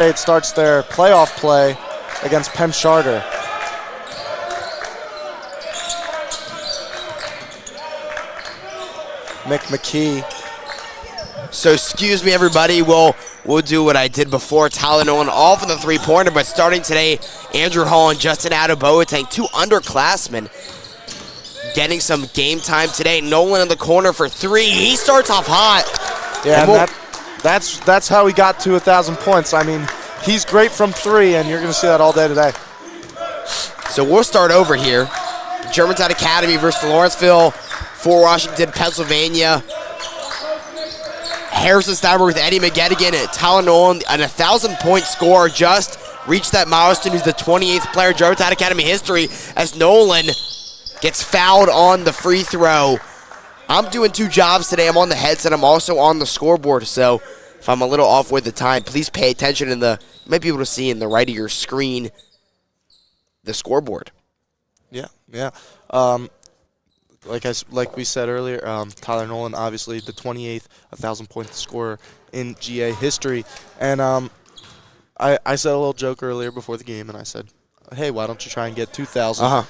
It starts their playoff play against Penn Charter. Mick McKee. So excuse me, everybody. We'll do what I did before. Tyler Nolan off in the three-pointer, but starting today, Andrew Hall and Justin Adeboateng, two underclassmen, getting some game time today. Nolan in the corner for three. He starts off hot. Yeah, and that's how he got to 1,000 points. I mean, he's great from three, and you're going to see that all day today. So we'll start over here. Germantown Academy versus Lawrenceville for Washington, Pennsylvania. Harrison Steiber with Eddie McGettigan. Tyler Nolan, an 1,000-point score, just reached that milestone. He's the 28th player in Germantown Academy history as Nolan gets fouled on the free throw. I'm doing two jobs today. I'm on the headset. I'm also on the scoreboard. So if I'm a little off with the time, please pay attention you might be able to see in the right of your screen the scoreboard. Yeah. Like we said earlier, Tyler Nolan, obviously the 28th 1,000-point scorer in GA history. And I said a little joke earlier before the game, and I said, hey, why don't you try and get 2,000?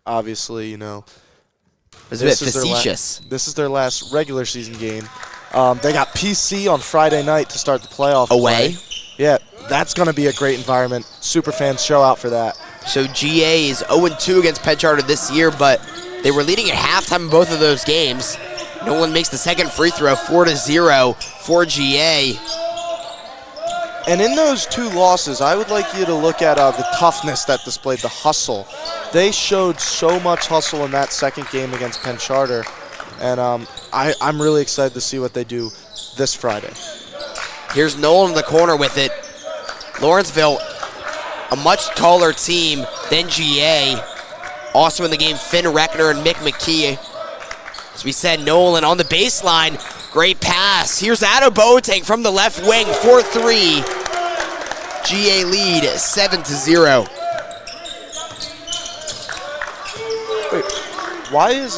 Obviously, It's a bit facetious. This is their last regular season game. They got PC on Friday night to start the playoff away. Play. Yeah, that's going to be a great environment. Super fans show out for that. So GA is 0-2 against Penn Charter this year, but they were leading at halftime in both of those games. Nolan makes the second free throw, 4-0 for GA. And in those two losses, I would like you to look at the toughness that displayed, the hustle. They showed so much hustle in that second game against Penn Charter, and I'm really excited to see what they do this Friday. Here's Nolan in the corner with it. Lawrenceville, a much taller team than GA. Also in the game, Finn Reckner and Mick McKee. As we said, Nolan on the baseline. Great pass. Here's Adeboateng from the left wing, 4-3. GA lead, 7-0. Wait, why is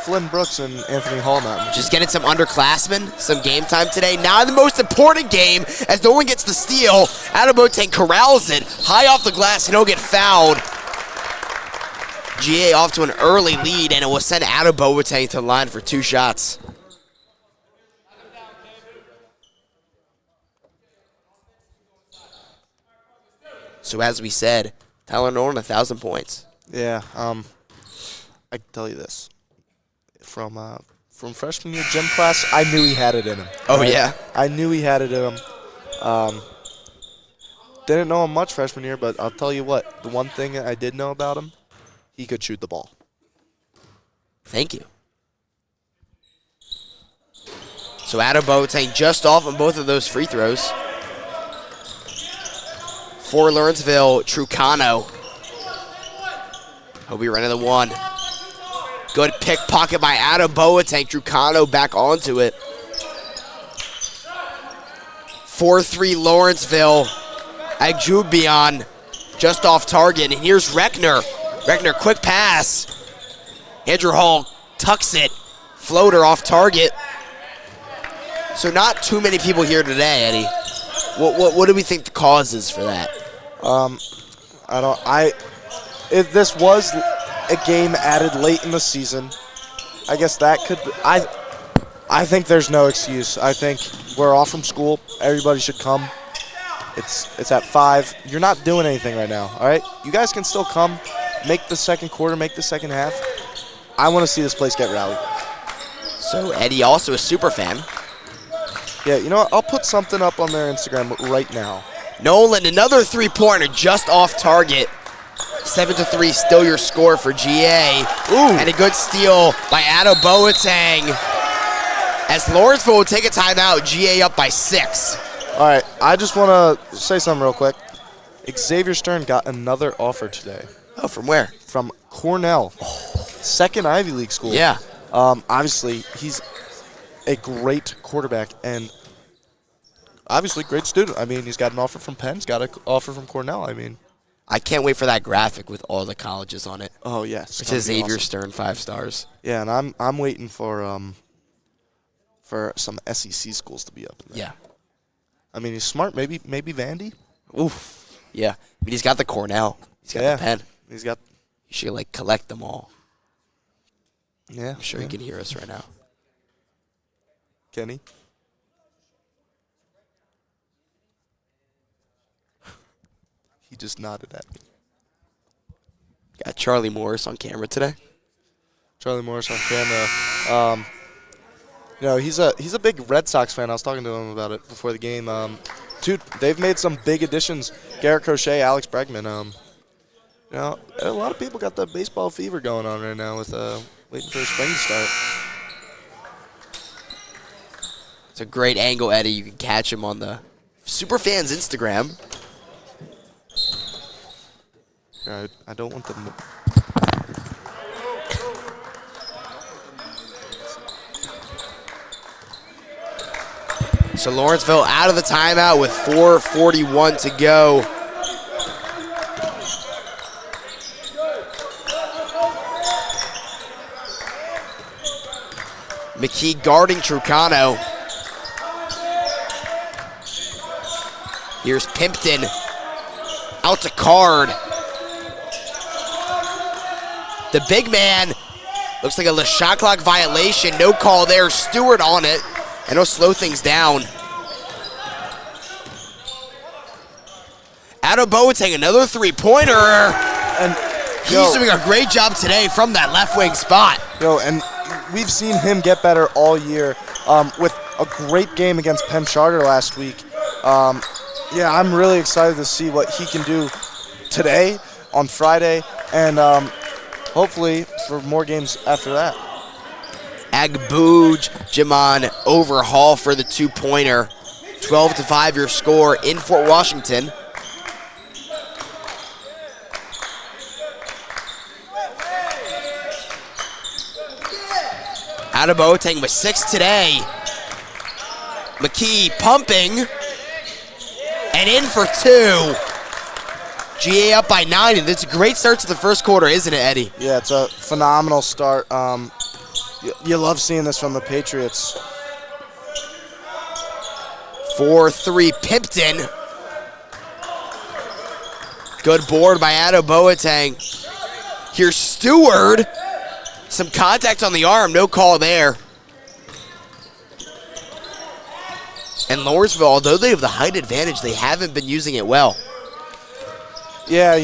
Flynn Brooks and Anthony Hall not? Just getting some underclassmen, some game time today. Now the most important game as Nolan gets the steal. Adeboateng corrals it high off the glass and he'll get fouled. GA off to an early lead, and it will send Adeboateng to the line for two shots. So as we said, Tyler Nolan, 1,000 points. Yeah, I can tell you this. From freshman year gym class, I knew he had it in him. Oh, right? Yeah? I knew he had it in him. Didn't know him much freshman year, but I'll tell you what. The one thing I did know about him, he could shoot the ball. Thank you. So Adeboateng just off on both of those free throws. For Lawrenceville, Trucano. He'll be running the one. Good pickpocket by Adeboateng. Trucano back onto it. 4-3 Lawrenceville. Agjubian just off target. And here's Reckner. Reckner, quick pass. Andrew Hall tucks it. Floater off target. So not too many people here today, Eddie. What do we think the cause is for that? If this was a game added late in the season, I guess that could. I think there's no excuse. I think we're off from school. Everybody should come. It's at 5. You're not doing anything right now. All right, you guys can still come. Make the second quarter. Make the second half. I want to see this place get rowdy. So Eddie also a super fan. Yeah, you know what? I'll put something up on their Instagram right now. Nolan, another three-pointer just off target. 7-3, still your score for GA. Ooh. And a good steal by Adeboateng. As Lawrenceville will take a timeout, GA up by 6. All right, I just want to say something real quick. Xavier Stern got another offer today. Oh, from where? From Cornell. Second Ivy League school. Yeah. Obviously, he's a great quarterback and obviously great student. I mean, he's got an offer from Penn. He's got an offer from Cornell. I mean, I can't wait for that graphic with all the colleges on it. Oh, yes. Which is Xavier Stern 5 stars. Yeah, and I'm waiting for some SEC schools to be up in there. Yeah. I mean, he's smart. Maybe Vandy. Oof. Yeah. I mean, he's got the Cornell. He's got the pen. He's got. He should, like, collect them all. Yeah. I'm sure he can hear us right now. Kenny? He just nodded at me. Got Charlie Morris on camera today. Charlie Morris on camera. He's a big Red Sox fan. I was talking to him about it before the game. Dude, they've made some big additions. Garrett Crochet, Alex Bregman. A lot of people got the baseball fever going on right now with waiting for spring to start. It's a great angle, Eddie. You can catch him on the Superfans Instagram. I don't want them to... So Lawrenceville out of the timeout with 4:41 to go. McKee guarding Trucano. Here's Pimpton. Out to Card. The big man looks like a shot clock violation. No call there. Stewart on it. And he'll slow things down. Adam Boateng, another three-pointer. And he's doing a great job today from that left wing spot. And we've seen him get better all year with a great game against Penn Charter last week. I'm really excited to see what he can do today, on Friday, and hopefully for more games after that. Agbooj, Jamon overhaul for the two-pointer. 12-5 your score in Fort Washington. Adam Boateng with 6 today. McKee pumping. And in for 2. GA up by 9. It's a great start to the first quarter, isn't it, Eddie? Yeah, it's a phenomenal start. You love seeing this from the Patriots. 4-3 Pimpton. Good board by Adam Boateng. Here's Stewart. Some contact on the arm, no call there. And Lawrenceville, although they have the height advantage, they haven't been using it well. Yeah,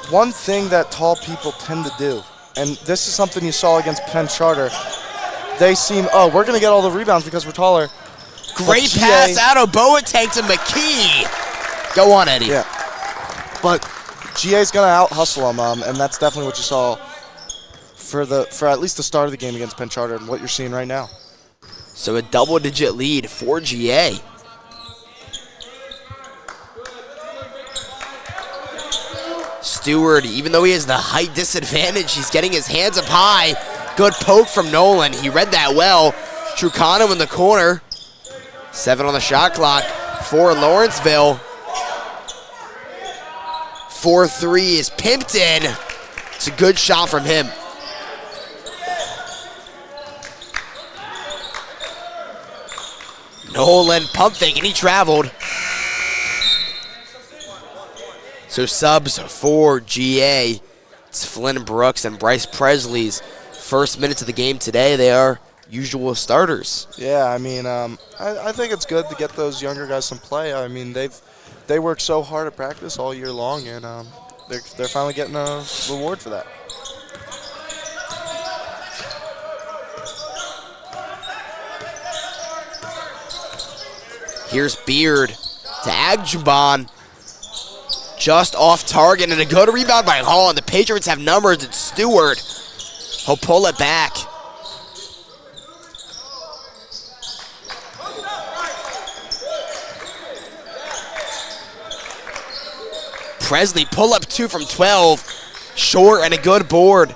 one thing that tall people tend to do, and this is something you saw against Penn Charter, they seem, we're going to get all the rebounds because we're taller. Great pass out of Boateng to McKee. Go on, Eddie. Yeah. But GA's going to out-hustle them, and that's definitely what you saw for at least the start of the game against Penn Charter and what you're seeing right now. So a double-digit lead for GA. Stewart, even though he has the height disadvantage, he's getting his hands up high. Good poke from Nolan. He read that well. Trucano in the corner. 7 on the shot clock for Lawrenceville. 4-3 is Pimpton. It's a good shot from him. Nolan pump fake, and he traveled. So subs for GA. It's Flynn Brooks and Bryce Presley's first minutes of the game today. They are usual starters. Yeah, I mean, I think it's good to get those younger guys some play. I mean, they work so hard at practice all year long, and they're finally getting a reward for that. Here's Beard to Agjabon. Just off target, and a good rebound by Hall, and the Patriots have numbers. It's Stewart. He'll pull it back. Presley pull up 2 from 12. Short, and a good board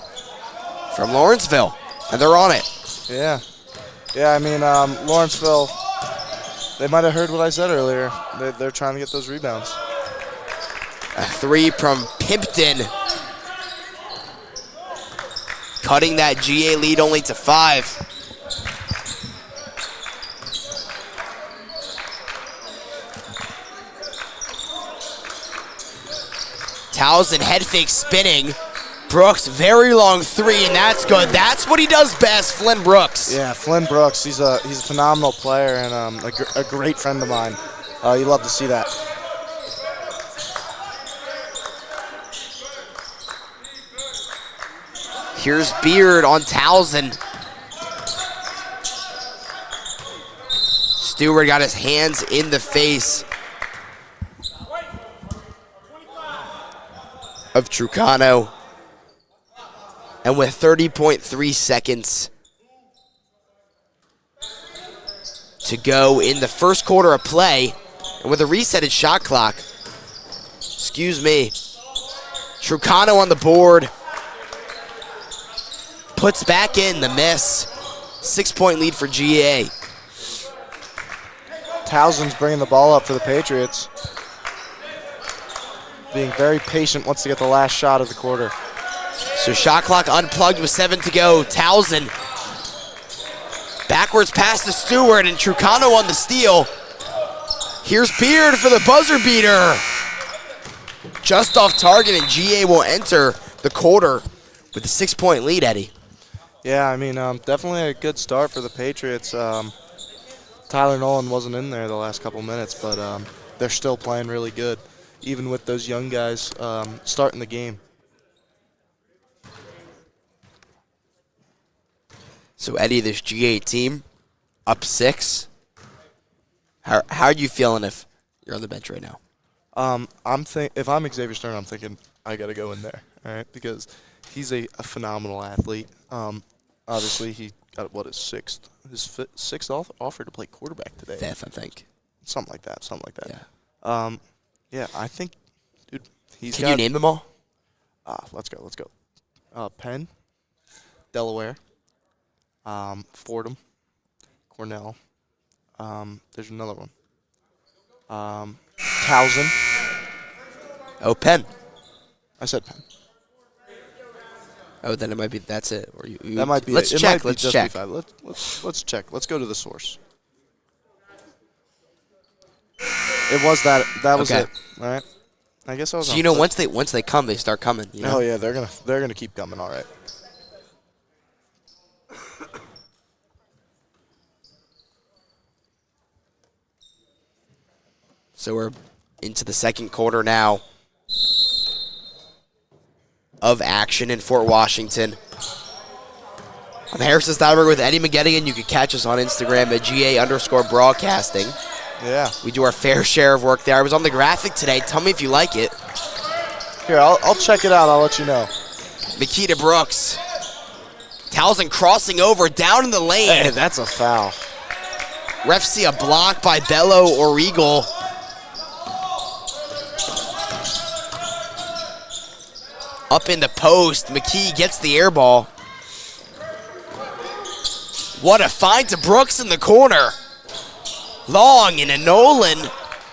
from Lawrenceville, and they're on it. Yeah. Yeah, I mean, Lawrenceville, they might have heard what I said earlier. They're trying to get those rebounds. A 3 from Pimpton. Cutting that GA lead only to 5. Towson head fake spinning. Brooks, very long three, and that's good. That's what he does best, Flynn Brooks. Yeah, Flynn Brooks, he's a phenomenal player and a great friend of mine. You love to see that. Here's Beard on Towson. Stewart got his hands in the face of Trucano. And with 30.3 seconds to go in the first quarter of play, and with a resetted shot clock, Trucano on the board, puts back in the miss. 6-point lead for GA. Towson's bringing the ball up for the Patriots. Being very patient, wants to get the last shot of the quarter. So shot clock unplugged with 7 to go. Towson backwards pass to Stewart, and Trucano on the steal. Here's Beard for the buzzer beater. Just off target, and GA will enter the quarter with a 6-point lead, Eddie. Yeah, I mean, definitely a good start for the Patriots. Tyler Nolan wasn't in there the last couple minutes, but they're still playing really good, even with those young guys starting the game. So, Eddie, this GA team up 6. How are you feeling if you're on the bench right now? If I'm Xavier Stern, I'm thinking I got to go in there, all right, because he's a phenomenal athlete. Obviously, he got his sixth offer to play quarterback today. Fifth, I think. Something like that. Yeah. Yeah, I think, dude, Can you name them all? Let's go. Penn, Delaware, Fordham, Cornell. There's another one. Towson. Oh, Penn. I said Penn. Oh, then it might be. That's it. Or you That might be. Let's it. check. It might be Let's check. Let's check. Let's go to the source. It was that. That was Okay. it. All right. I guess I was. So on once they come, they start coming. You know? Oh yeah, they're gonna keep coming. All right. So we're into the second quarter now of action in Fort Washington. I'm Harrison Steinberg with Eddie McGettigan. You can catch us on Instagram at GA_broadcasting. Yeah. We do our fair share of work there. I was on the graphic today. Tell me if you like it. Here, I'll check it out. I'll let you know. Makita Brooks. Towson crossing over down in the lane. Hey, that's a foul. Refs see a block by Bello or Eagle. Up in the post, McKee gets the air ball. What a find to Brooks in the corner. Long and a Nolan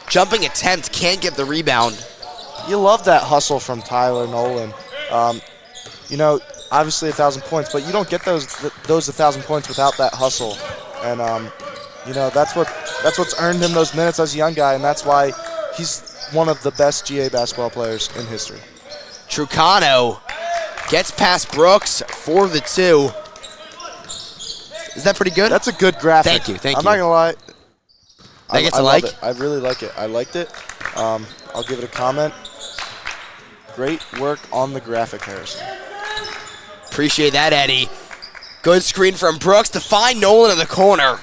jumping attempt, can't get the rebound. You love that hustle from Tyler Nolan. Obviously 1,000 points, but you don't get those 1,000 points without that hustle. And that's what's earned him those minutes as a young guy, and that's why he's one of the best GA basketball players in history. Trucano gets past Brooks for the 2. Is that pretty good? That's a good graphic. Thank you. I'm not gonna lie. That gets I a love like? it. I really like it. I liked it. I'll give it a comment. Great work on the graphic, Harrison. Appreciate that, Eddie. Good screen from Brooks to find Nolan in the corner.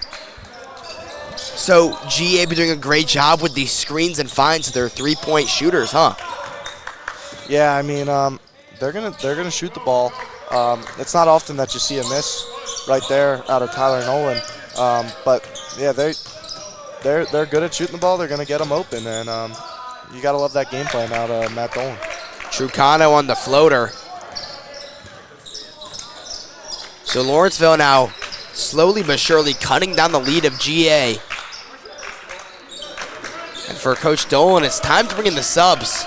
So GA be doing a great job with these screens and finds their 3-point shooters, huh? Yeah, I mean, they're gonna shoot the ball. It's not often that you see a miss right there out of Tyler Nolan, but yeah, they're good at shooting the ball. They're gonna get them open, and you gotta love that game plan out of Matt Dolan. Trucano on the floater. So Lawrenceville now slowly but surely cutting down the lead of GA. And for Coach Dolan, it's time to bring in the subs.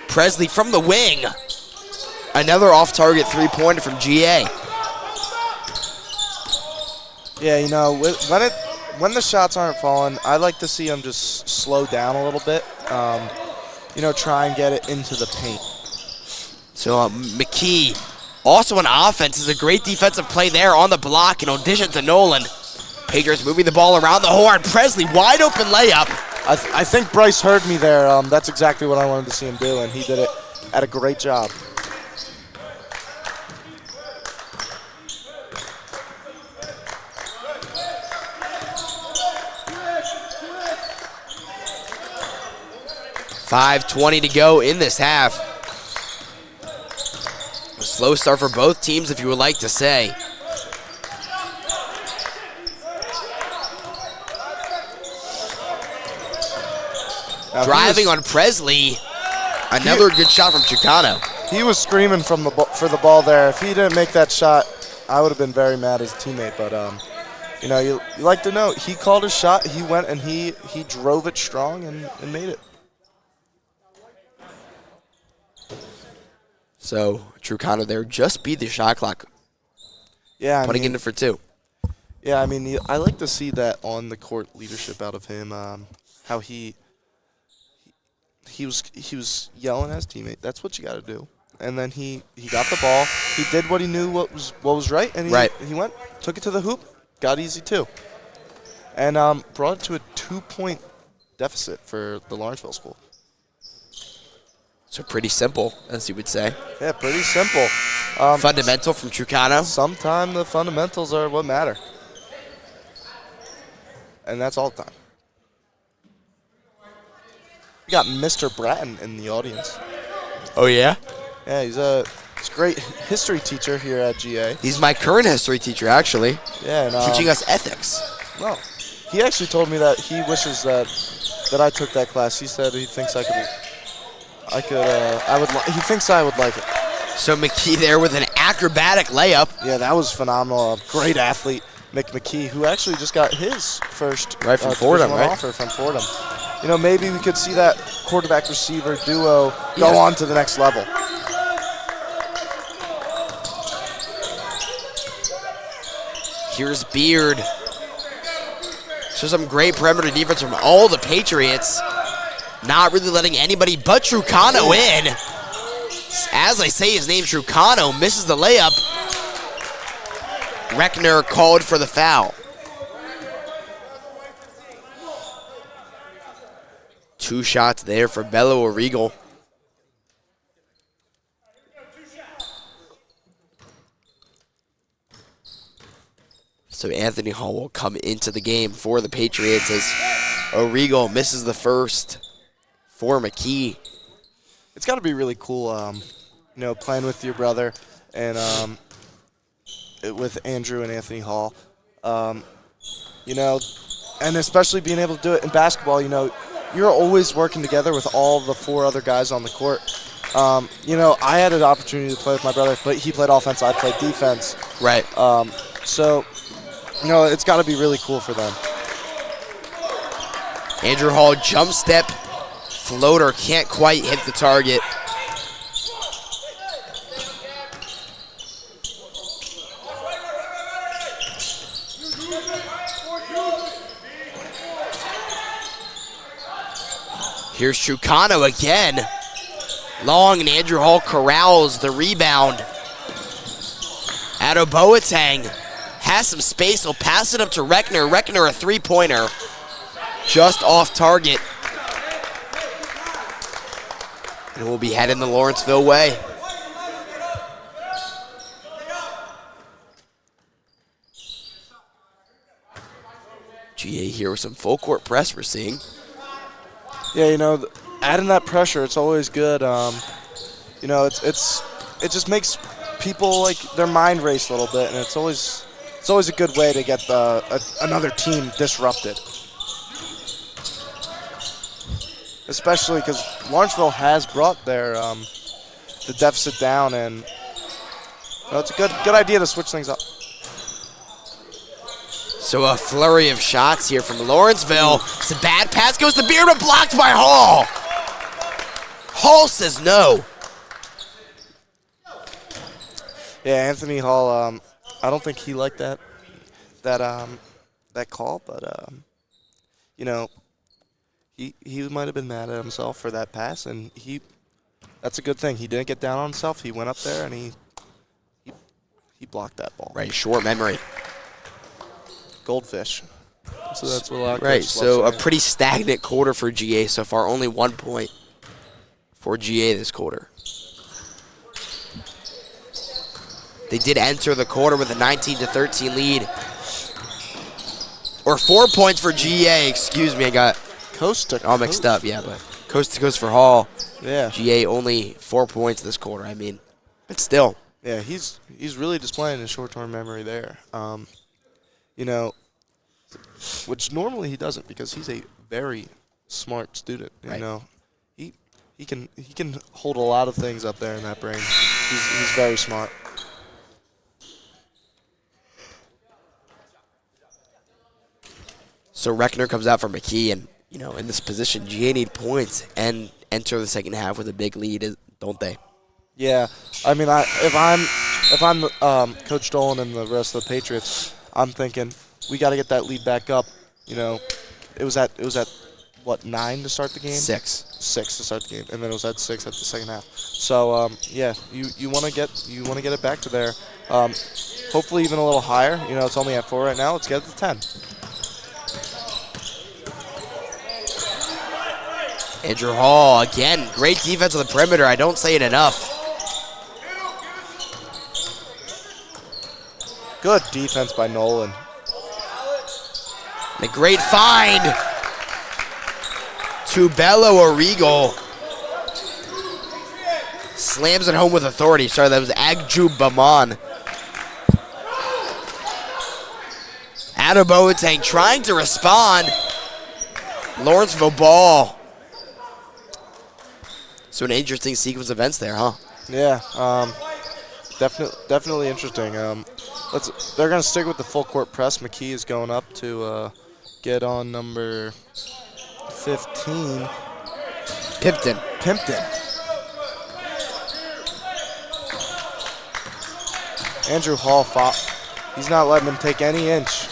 Presley from the wing. Another off-target 3-pointer from GA. Yeah, when the shots aren't falling, I like to see them just slow down a little bit. try and get it into the paint. So McKee, also on offense, is a great defensive play there on the block in addition to Nolan. Patriots moving the ball around the horn. Presley, wide open layup. I think Bryce heard me there. That's exactly what I wanted to see him do, and he did it at a great job. .5:20 to go in this half. A slow start for both teams, if you would like to say. Now driving on Presley. Another good shot from Chicano. He was screaming for the ball there. If he didn't make that shot, I would have been very mad as a teammate. But you like to know he called his shot. He went and he drove it strong and made it. So Chicano there just beat the shot clock. Yeah, putting it in for 2. Yeah, I mean, I like to see that on the court leadership out of him. How he was yelling at his teammate. That's what you got to do. And then he got the ball. He did what he knew what was right, and he went, took it to the hoop, got easy too, and brought it to a 2-point deficit for the Lawrenceville school. So pretty simple, as you would say. Yeah, pretty simple. Fundamental from Chicano. Sometimes the fundamentals are what matter, and that's all the time. We got Mr. Bratton in the audience. Oh, yeah? Yeah, he's a great history teacher here at GA. He's my current history teacher, actually. Yeah, and, teaching us ethics. No, he actually told me that he wishes that I took that class. He said he thinks he thinks I would like it. So McKee there with an acrobatic layup. Yeah, that was phenomenal. A great athlete, Mick McKee, who actually just got his first right from Fordham, right? Offer from Fordham. Maybe we could see that quarterback-receiver duo go on to the next level. Here's Beard. So some great perimeter defense from all the Patriots. Not really letting anybody but Trucano in. As I say his name, Trucano misses the layup. Reckner called for the foul. 2 shots there for Bello O'Regal. So Anthony Hall will come into the game for the Patriots as O'Regal misses the first for McKee. It's got to be really cool, playing with your brother and with Andrew and Anthony Hall. And especially being able to do it in basketball, you're always working together with all the 4 other guys on the court. I had an opportunity to play with my brother, but he played offense, I played defense. Right. So it's got to be really cool for them. Andrew Hall jump step, floater, can't quite hit the target. Here's Trucano again. Long, and Andrew Hall corrals the rebound. Ado Boateng has some space. He'll pass it up to Reckner. Reckner, a 3-pointer. Just off target. And we'll be heading the Lawrenceville way. GA here with some full court press we're seeing. Yeah, adding that pressure, it's always good. It just makes people their mind race a little bit, and it's always a good way to get another team disrupted. Especially because Lawrenceville has brought the deficit down, and it's a good idea to switch things up. So a flurry of shots here from Lawrenceville. It's a bad pass, goes to Beard, but blocked by Hall. Hall says no. Yeah, Anthony Hall, I don't think he liked that call, but he might have been mad at himself for that pass, and that's a good thing. He didn't get down on himself. He went up there and he blocked that ball. Right, short memory. Goldfish. So that's what a lot of Right, coaches so love a saying. pretty stagnant quarter for GA so far. Only 1 point for GA this quarter. They did enter the quarter with a 19-13 lead. Or 4 points for GA, excuse me, I got Coast to all mixed coast. up, yeah, but coast to coast for Hall. Yeah. GA only 4 points this quarter, I mean, but still. Yeah, he's really displaying his short-term memory there. You know, which normally he doesn't because he's a very smart student. You know, he can hold a lot of things up there in that brain. He's very smart. So Reckner comes out for McKee, and you know, in this position, GA need points and enter the second half with a big lead, don't they? Yeah, I mean, if I'm Coach Dolan and the rest of the Patriots, I'm thinking we got to get that lead back up. You know, it was at what, 9 to start the game? 6. 6 to start the game, and then it was at 6 at the second half. So yeah, you want to get it back to there. Hopefully even a little higher. You know, it's only at 4 right now. Let's get it to 10. Andrew Hall, again, great defense on the perimeter. I don't say it enough. Good defense by Nolan. The great find to Bello Origo. Slams it home with authority. Sorry, that was Agju Baman. Adoboateng trying to respond. Lawrenceville ball. So an interesting sequence of events there, huh? Yeah, definitely interesting. They're gonna stick with the full court press. McKee is going up to get on number 15. Pimpton. Andrew Hall fought. He's not letting him take any inch.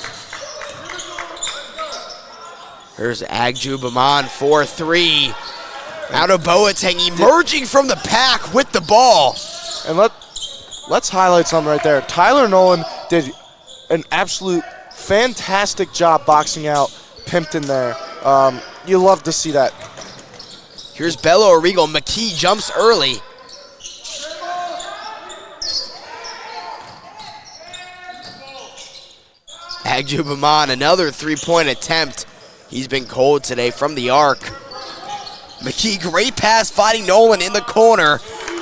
Here's Agju Baman, 4-3. Out of Boateng, emerging from the pack with the ball. And let's highlight something right there. Tyler Nolan did an absolute fantastic job boxing out Pimpton there. You love to see that. Here's Bello Origo. McKee jumps early. Agju Baman, another three-point attempt. He's been cold today from the arc. McKee, great pass, fighting Nolan in the corner,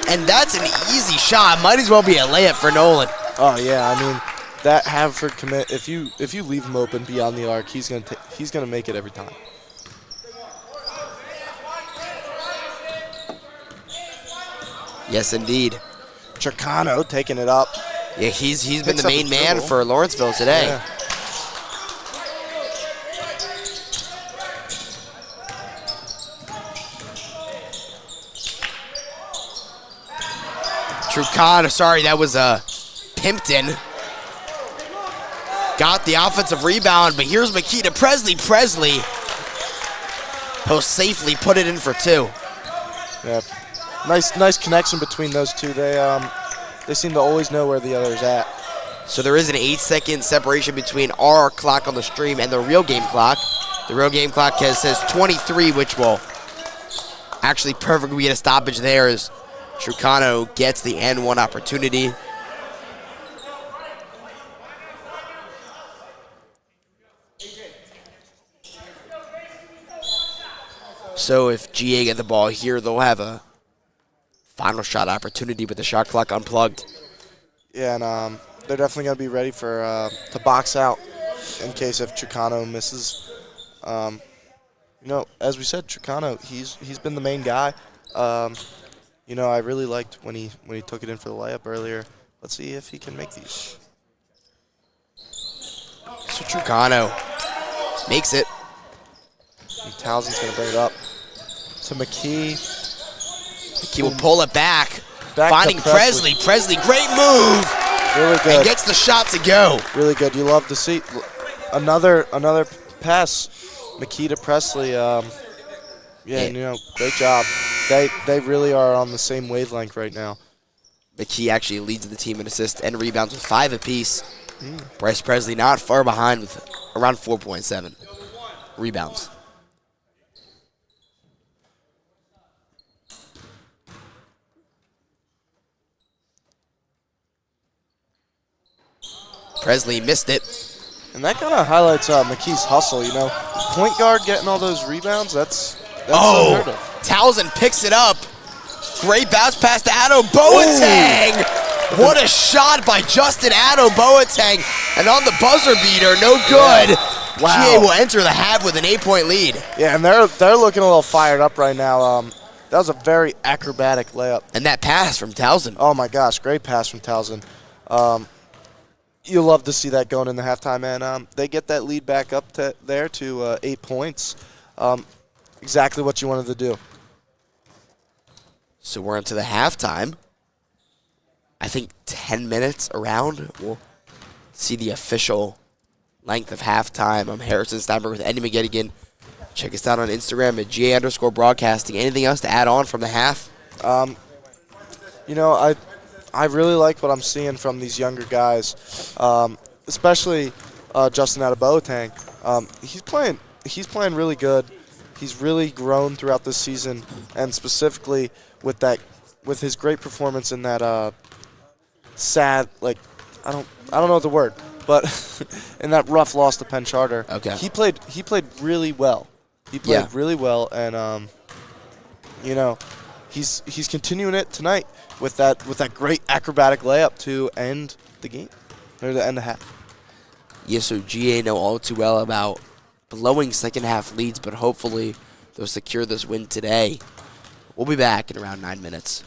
and that's an easy shot. Might as well be a layup for Nolan. Oh yeah, I mean that Haverford commit. If you leave him open beyond the arc, he's gonna make it every time. Yes, indeed. Chicano taking it up. Yeah, he's been Picks the up main the man dribble. for Lawrenceville today. Yeah. Trucana, sorry, that was Pimpton. Got the offensive rebound, but here's McKee to Presley. Presley, he'll safely put it in for 2. Yeah. Nice connection between those two. They seem to always know where the other's at. So there is an 8-second separation between our clock on the stream and the real game clock. The real game clock says 23, which will actually perfectly get a stoppage there as Trucano gets the N1 opportunity. So if GA get the ball here, they'll have a final shot opportunity with the shot clock unplugged. Yeah, and they're definitely going to be ready for to box out in case if Trucano misses. You know, as we said, Trucano, he's been the main guy. You know, I really liked when he took it in for the layup earlier. Let's see if he can make these. So Trucano makes it. And Townsend's going to bring it up to McKee. He will pull it back. Back Finding to Presley. Presley, great move. Really good. And gets the shot to go. Really good. You love to see another pass. McKee to Presley. Yeah, and, great job. They really are on the same wavelength right now. McKee actually leads the team in assists and rebounds with 5 apiece. Bryce Presley not far behind with around 4.7 rebounds. Presley missed it. And that kind of highlights McKee's hustle, Point guard getting all those rebounds, that's unheard of. Townsend picks it up. Great bounce pass to Addo Boateng. What a shot by Justin Addo Boateng. And on the buzzer beater, no good. Yeah. Wow. GA will enter the half with an 8-point lead. Yeah, and they're looking a little fired up right now. That was a very acrobatic layup. And that pass from Townsend. Oh, my gosh, great pass from Townsend. You love to see that going in the halftime, and they get that lead back up to 8 points. Exactly what you wanted to do. So we're into the halftime. I think 10 minutes around. We'll see the official length of halftime. I'm Harrison Steinberg with Eddie McGettigan. Check us out on Instagram at GA_broadcasting. Anything else to add on from the half? I really like what I'm seeing from these younger guys, especially Justin Addo Boateng. He's playing really good. He's really grown throughout this season, and specifically with his great performance in that sad, I don't know the word, but in that rough loss to Penn Charter. Okay. He played really well. He played really well, and he's continuing it tonight with that great acrobatic layup to end the game, or to end the half. Yes, so GA know all too well about blowing second half leads, but hopefully they'll secure this win today. We'll be back in around 9 minutes.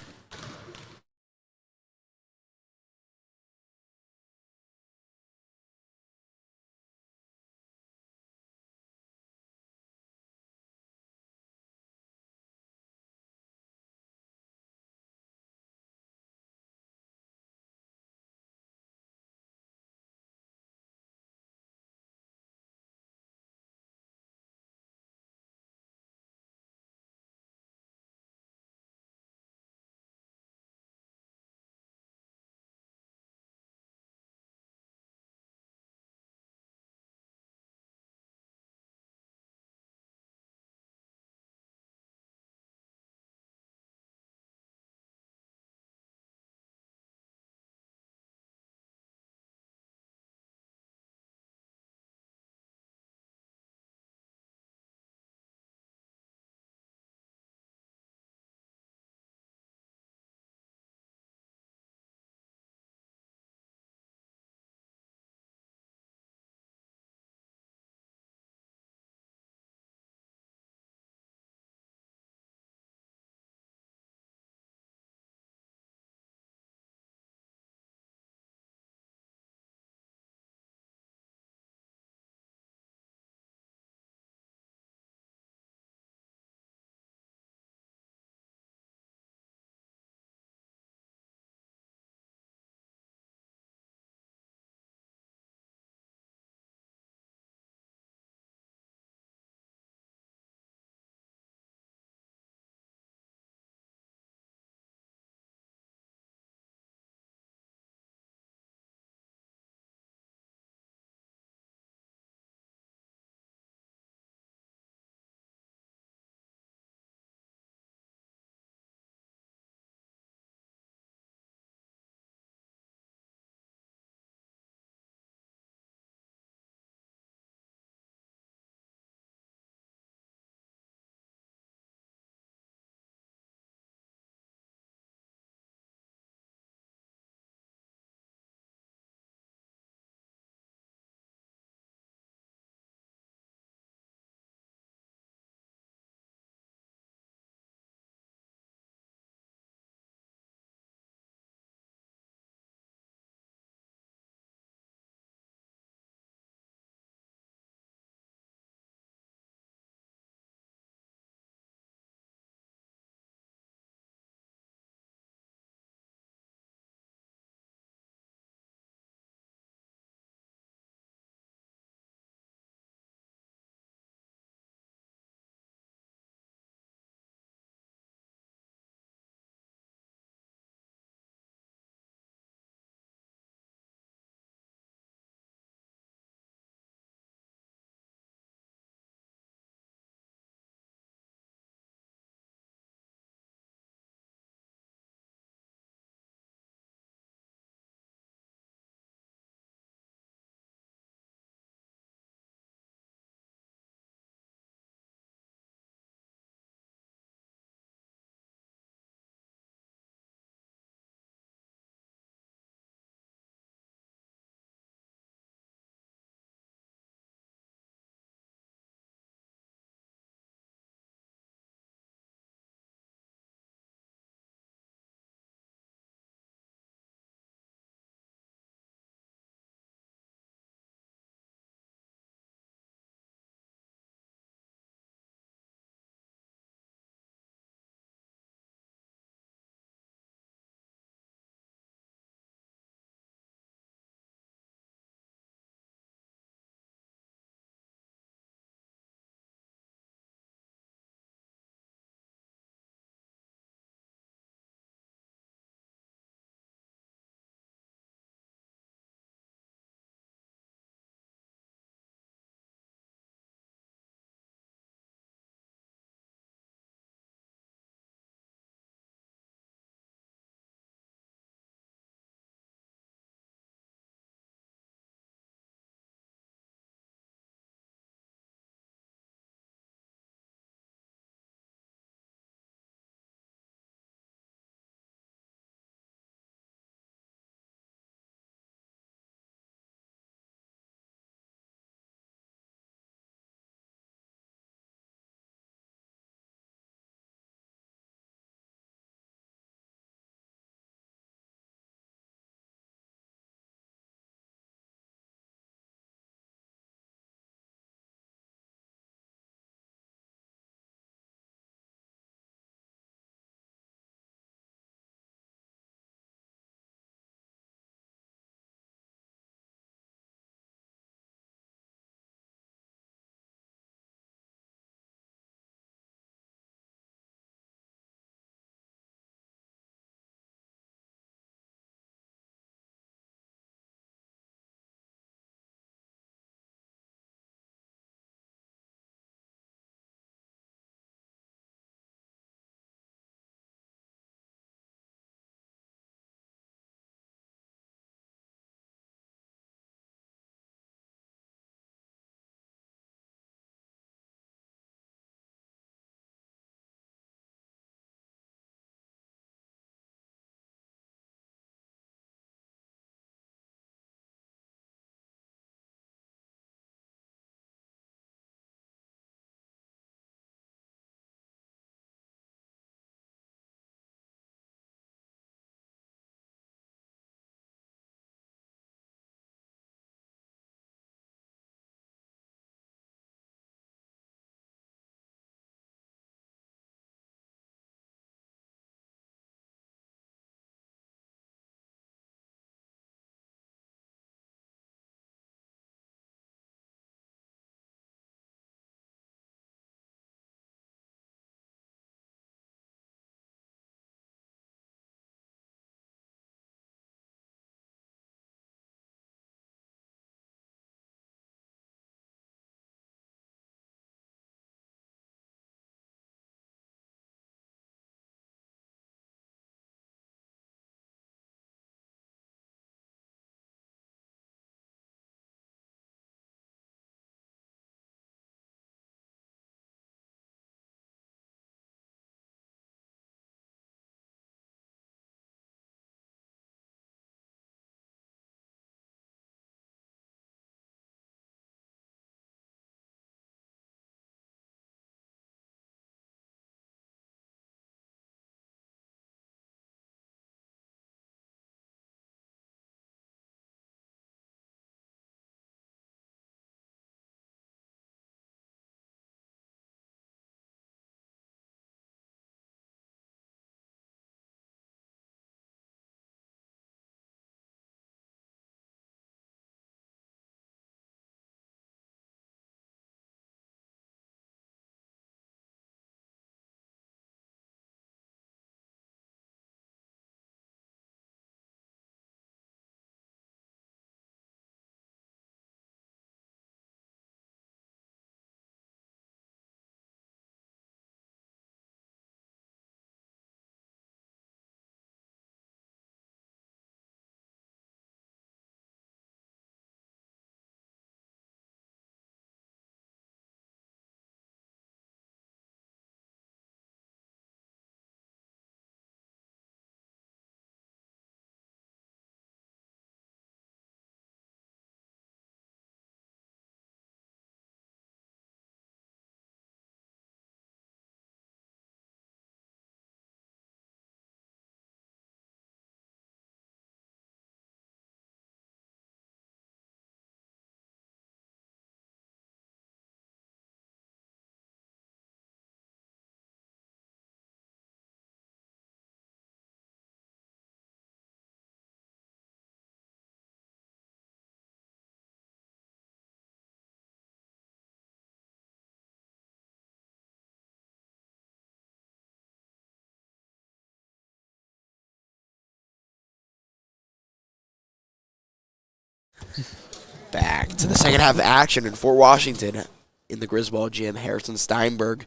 Back to the second half action in Fort Washington in the Griswold Gym. Harrison Steinberg,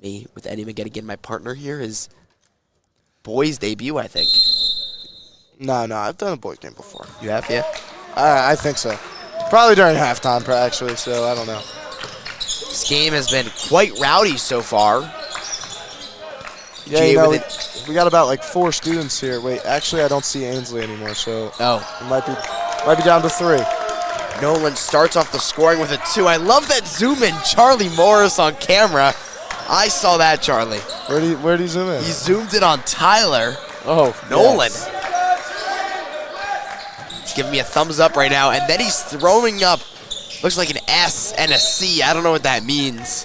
me with Eddie McGettigan, my partner here, his boys debut, I think. No, I've done a boys game before. You have, yeah? I think so. Probably during halftime, actually, so I don't know. This game has been quite rowdy so far. Yeah, you know, we got about like 4 students here. Wait, actually, I don't see Ainsley anymore, so it might be down to 3. Nolan starts off the scoring with a 2. I love that zoom in Charlie Morris on camera. I saw that, Charlie. Where do you zoom in? He zoomed in on Tyler. Oh, Nolan. Yes. He's giving me a thumbs up right now, and then he's throwing up, looks like an S and a C. I don't know what that means.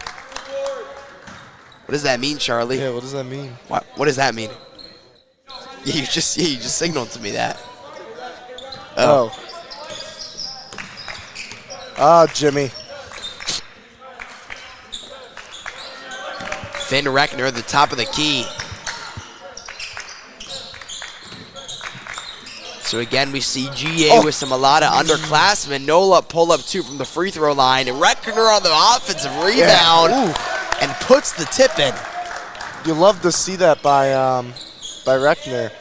What does that mean, Charlie? Yeah, what does that mean? What does that mean? You just signaled to me that. Oh. Ah, Jimmy. Finn Reckner at the top of the key. So again, we see GA with a lot of underclassmen. Nola pull up 2 from the free throw line. And Reckner on the offensive rebound and puts the tip in. You love to see that by Reckner.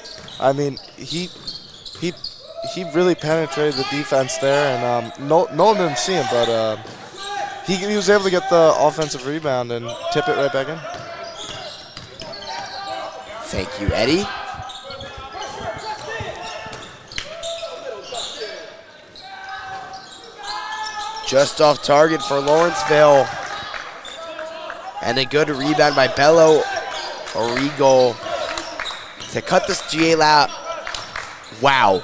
I mean, he really penetrated the defense there, and Nolan didn't see him, but he was able to get the offensive rebound and tip it right back in. Thank you, Eddie. Just off target for Lawrenceville. And a good rebound by Bello Origo to cut this GA lap. Wow.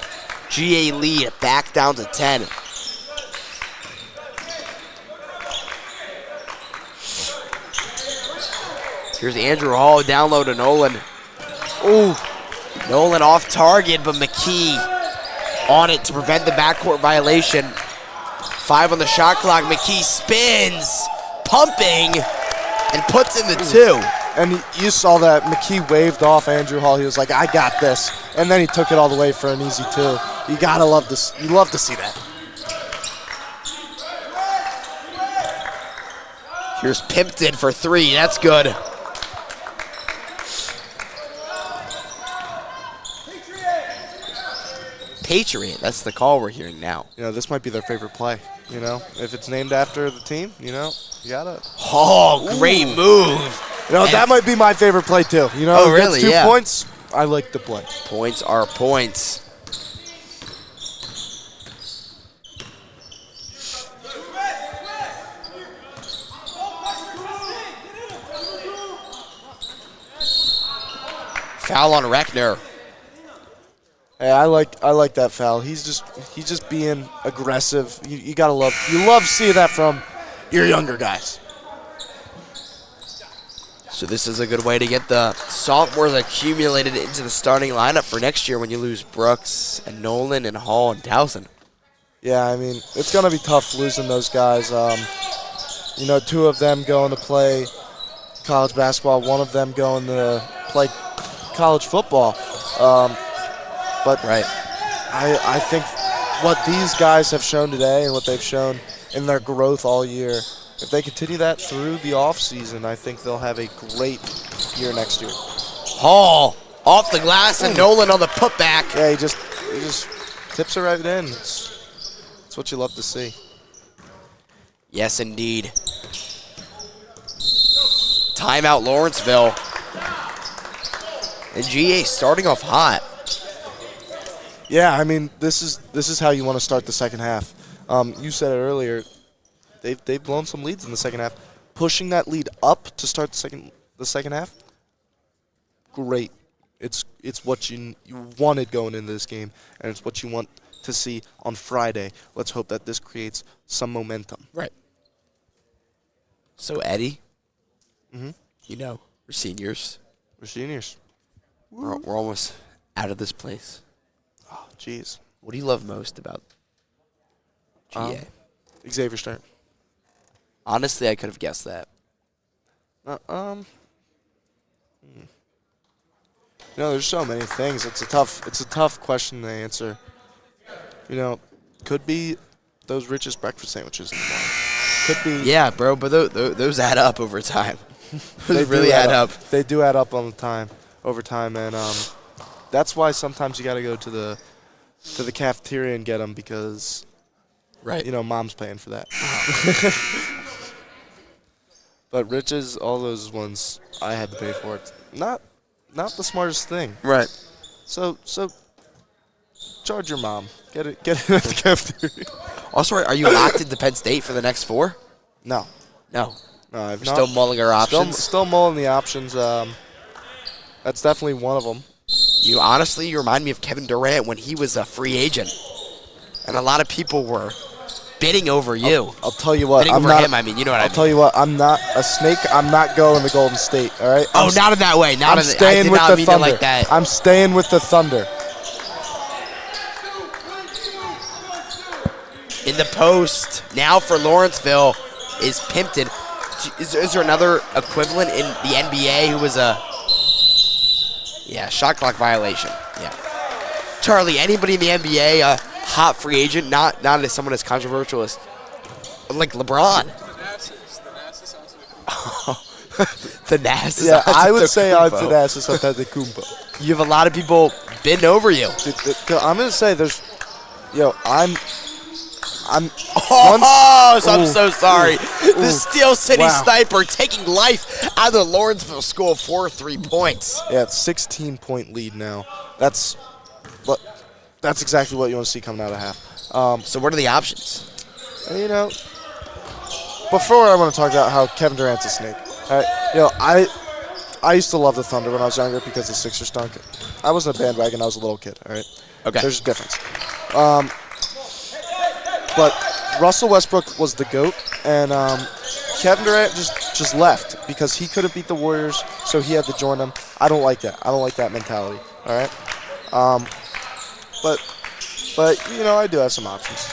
GA lead back down to 10. Here's Andrew Hall, down low to Nolan. Ooh. Nolan off target, but McKee on it to prevent the backcourt violation. 5 on the shot clock. McKee spins, pumping, and puts in the 2. And you saw that McKee waved off Andrew Hall. He was like, I got this. And then he took it all the way for an easy 2. You gotta love this. You love to see that. Here's Pimpton for 3. That's good. Patriot. That's the call we're hearing now. You know, this might be their favorite play. You know, if it's named after the team, you know, you gotta. Oh, great move. You know, that might be my favorite play too. You know, oh, really? Gets 2 points. I like the play. Points are points. Foul on Reckner. Hey, I like that foul. He's just being aggressive. You gotta love seeing that from your younger guys. So this is a good way to get the sophomores accumulated into the starting lineup for next year when you lose Brooks and Nolan and Hall and Towson. Yeah, I mean, it's gonna be tough losing those guys. You know, 2 of them going to play college basketball, 1 of them going to play college football. But right. I think what these guys have shown today and what they've shown in their growth all year, if they continue that through the offseason, I think they'll have a great year next year. Hall off the glass and Nolan on the putback. Yeah, he just tips it right in. It's what you love to see. Yes, indeed. Timeout Lawrenceville. And GA starting off hot. Yeah, I mean, this is how you want to start the second half. You said it earlier. They've blown some leads in the second half. Pushing that lead up to start the second half. Great. It's what you wanted going into this game, and it's what you want to see on Friday. Let's hope that this creates some momentum. Right. So Eddie, you know, we're seniors. We're seniors. We're almost out of this place. Oh, jeez. What do you love most about GA? Xavier Stern. Honestly, I could have guessed that. You know, there's so many things. It's a tough question to answer. You know, could be those Rich's breakfast sandwiches in the morning. Could be. Yeah, bro, but those add up over time. They Those do really add up. They do add up over time, and that's why sometimes you got to go to the cafeteria and get them because, Right. mom's paying for that. But Rich's, all those ones, I had to pay for it. Not the smartest thing. Right. So charge your mom. Get it at the cafeteria. Also, are you locked into Penn State for the next 4? No, No. I've We're not. still mulling our options. Still mulling the options. That's definitely one of them. You remind me of Kevin Durant when he was a free agent, and a lot of people were bidding over you. I'll tell you what. Bidding over him. I mean, you know what I mean. I'll tell you what. I'm not a snake. I'm not going to Golden State. All right. Oh, not in that way. I'm staying I did with not the mean Thunder. it like that. I'm staying with the Thunder. In the post now for Lawrenceville is Pimpton. Is there another equivalent in the NBA who was a shot clock violation? Yeah. Charlie, anybody in the NBA a hot free agent? Not as someone as controversial as like LeBron. The Thanasis. Yeah, I would say I'm Thanasis Antetokounmpo. You have a lot of people bidding over you. I'm gonna say there's, I'm I'm so sorry. The Steel City Wow. Sniper taking life out of the Lawrenceville school, 4 3 points. Yeah, it's 16-point lead now. That's exactly what you want to see coming out of half. So what are the options? Before I want to talk about how Kevin Durant's a snake. All right, I used to love the Thunder when I was younger because the Sixers stunk. I wasn't a bandwagon. I was a little kid. All right. Okay. There's a difference. But Russell Westbrook was the GOAT, and Kevin Durant just left because he couldn't beat the Warriors, so he had to join them. I don't like that. I don't like that mentality. All right. But I do have some options.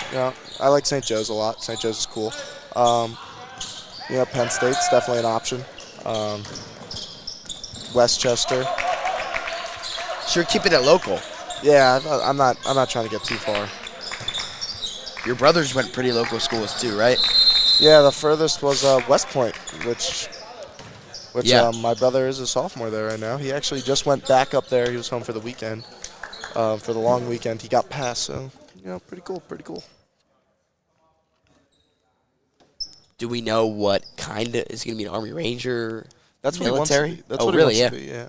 I like St. Joe's a lot. St. Joe's is cool. Penn State's definitely an option. Westchester. So you're keeping it local. Yeah, I'm not trying to get too far. Your brothers went pretty local schools too, right? Yeah, the furthest was West Point, which Yeah. my brother is a sophomore there right now. He actually just went back up there. He was home for the weekend, for the long weekend. He got passed, so pretty cool. Do we know what kind of is going to be an Army Ranger? That's what military. He wants to be. That's oh, what really? He wants to be, yeah.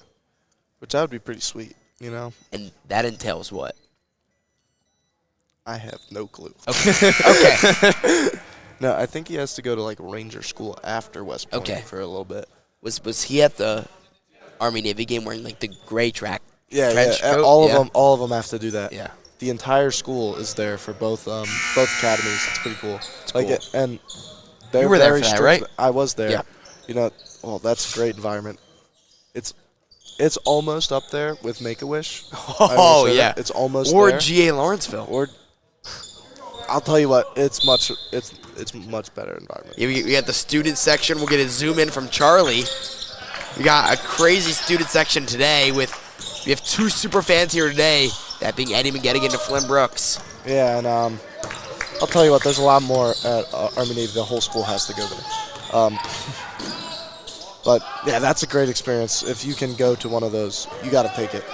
Which that would be pretty sweet, And that entails what? I have no clue. Okay. Okay. No, I think he has to go to Ranger school after West Point Okay. for a little bit. Was he at the Army Navy game wearing the gray trench Yeah. coat? All of them have to do that. Yeah. The entire school is there for both academies. It's pretty cool. cool. And they're You were there very for that, strict. right? I was there. Yeah. Well, that's a great environment. It's almost up there with Make-A-Wish. Oh, yeah. It's almost Or there. GA Lawrenceville. Or I'll tell you what, it's much better environment. Yeah, we got the student section. We'll get a zoom in from Charlie. We got a crazy student section today we have 2 super fans here today, that being Eddie McGettigan and Flynn Brooks. Yeah, and I'll tell you what, there's a lot more at Army Navy. The whole school has to go there. But yeah, that's a great experience. If you can go to one of those, you got to take it.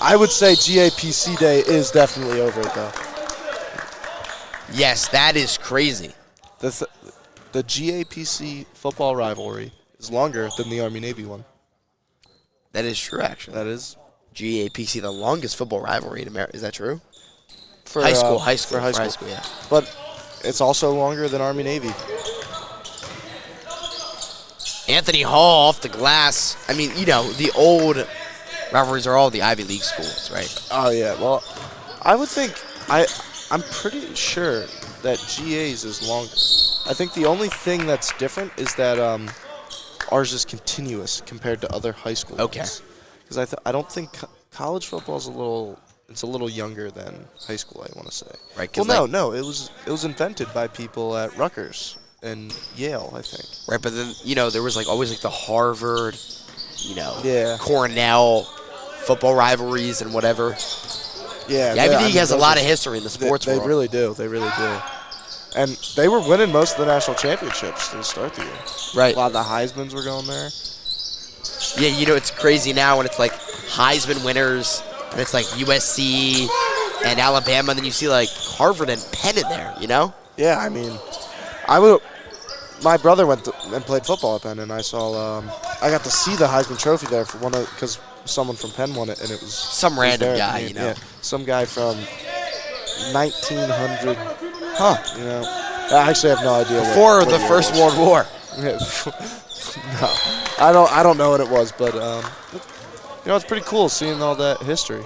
I would say GAPC Day is definitely over it, though. Yes, that is crazy. The GAPC football rivalry is longer than the Army Navy one. That is true, actually. That is GAPC, the longest football rivalry in America. Is that true? for High school, For high school, yeah. But it's also longer than Army Navy. Anthony Hall off the glass. I mean, the old rivalries are all the Ivy League schools, right? Oh yeah. Well, I would think I'm pretty sure that GA's is longer. I think the only thing that's different is that ours is continuous compared to other high school. Okay. Because I don't think college football is a little younger than high school. I want to say. Right. Well, no. It was invented by people at Rutgers and Yale, I think. Right, but then there was always the Harvard, Yeah. Cornell football rivalries and whatever. Yeah, The Ivy I League mean, has a those lot are- of history in the sports They world. really do. They really do. And they were winning most of the national championships to start the year. Right. A lot of the Heismans were going there. Yeah, it's crazy now when it's like Heisman winners and it's like USC and Alabama, and then you see like Harvard and Penn in there, Yeah, I mean, my brother went and played football at Penn, and I saw. I got to see the Heisman Trophy there for because someone from Penn won it, and it was Some random there. guy, Yeah, some guy from 1900. I actually have no idea. Before what the year First it was. World War. No, I don't know what it was, but it's pretty cool seeing all that history.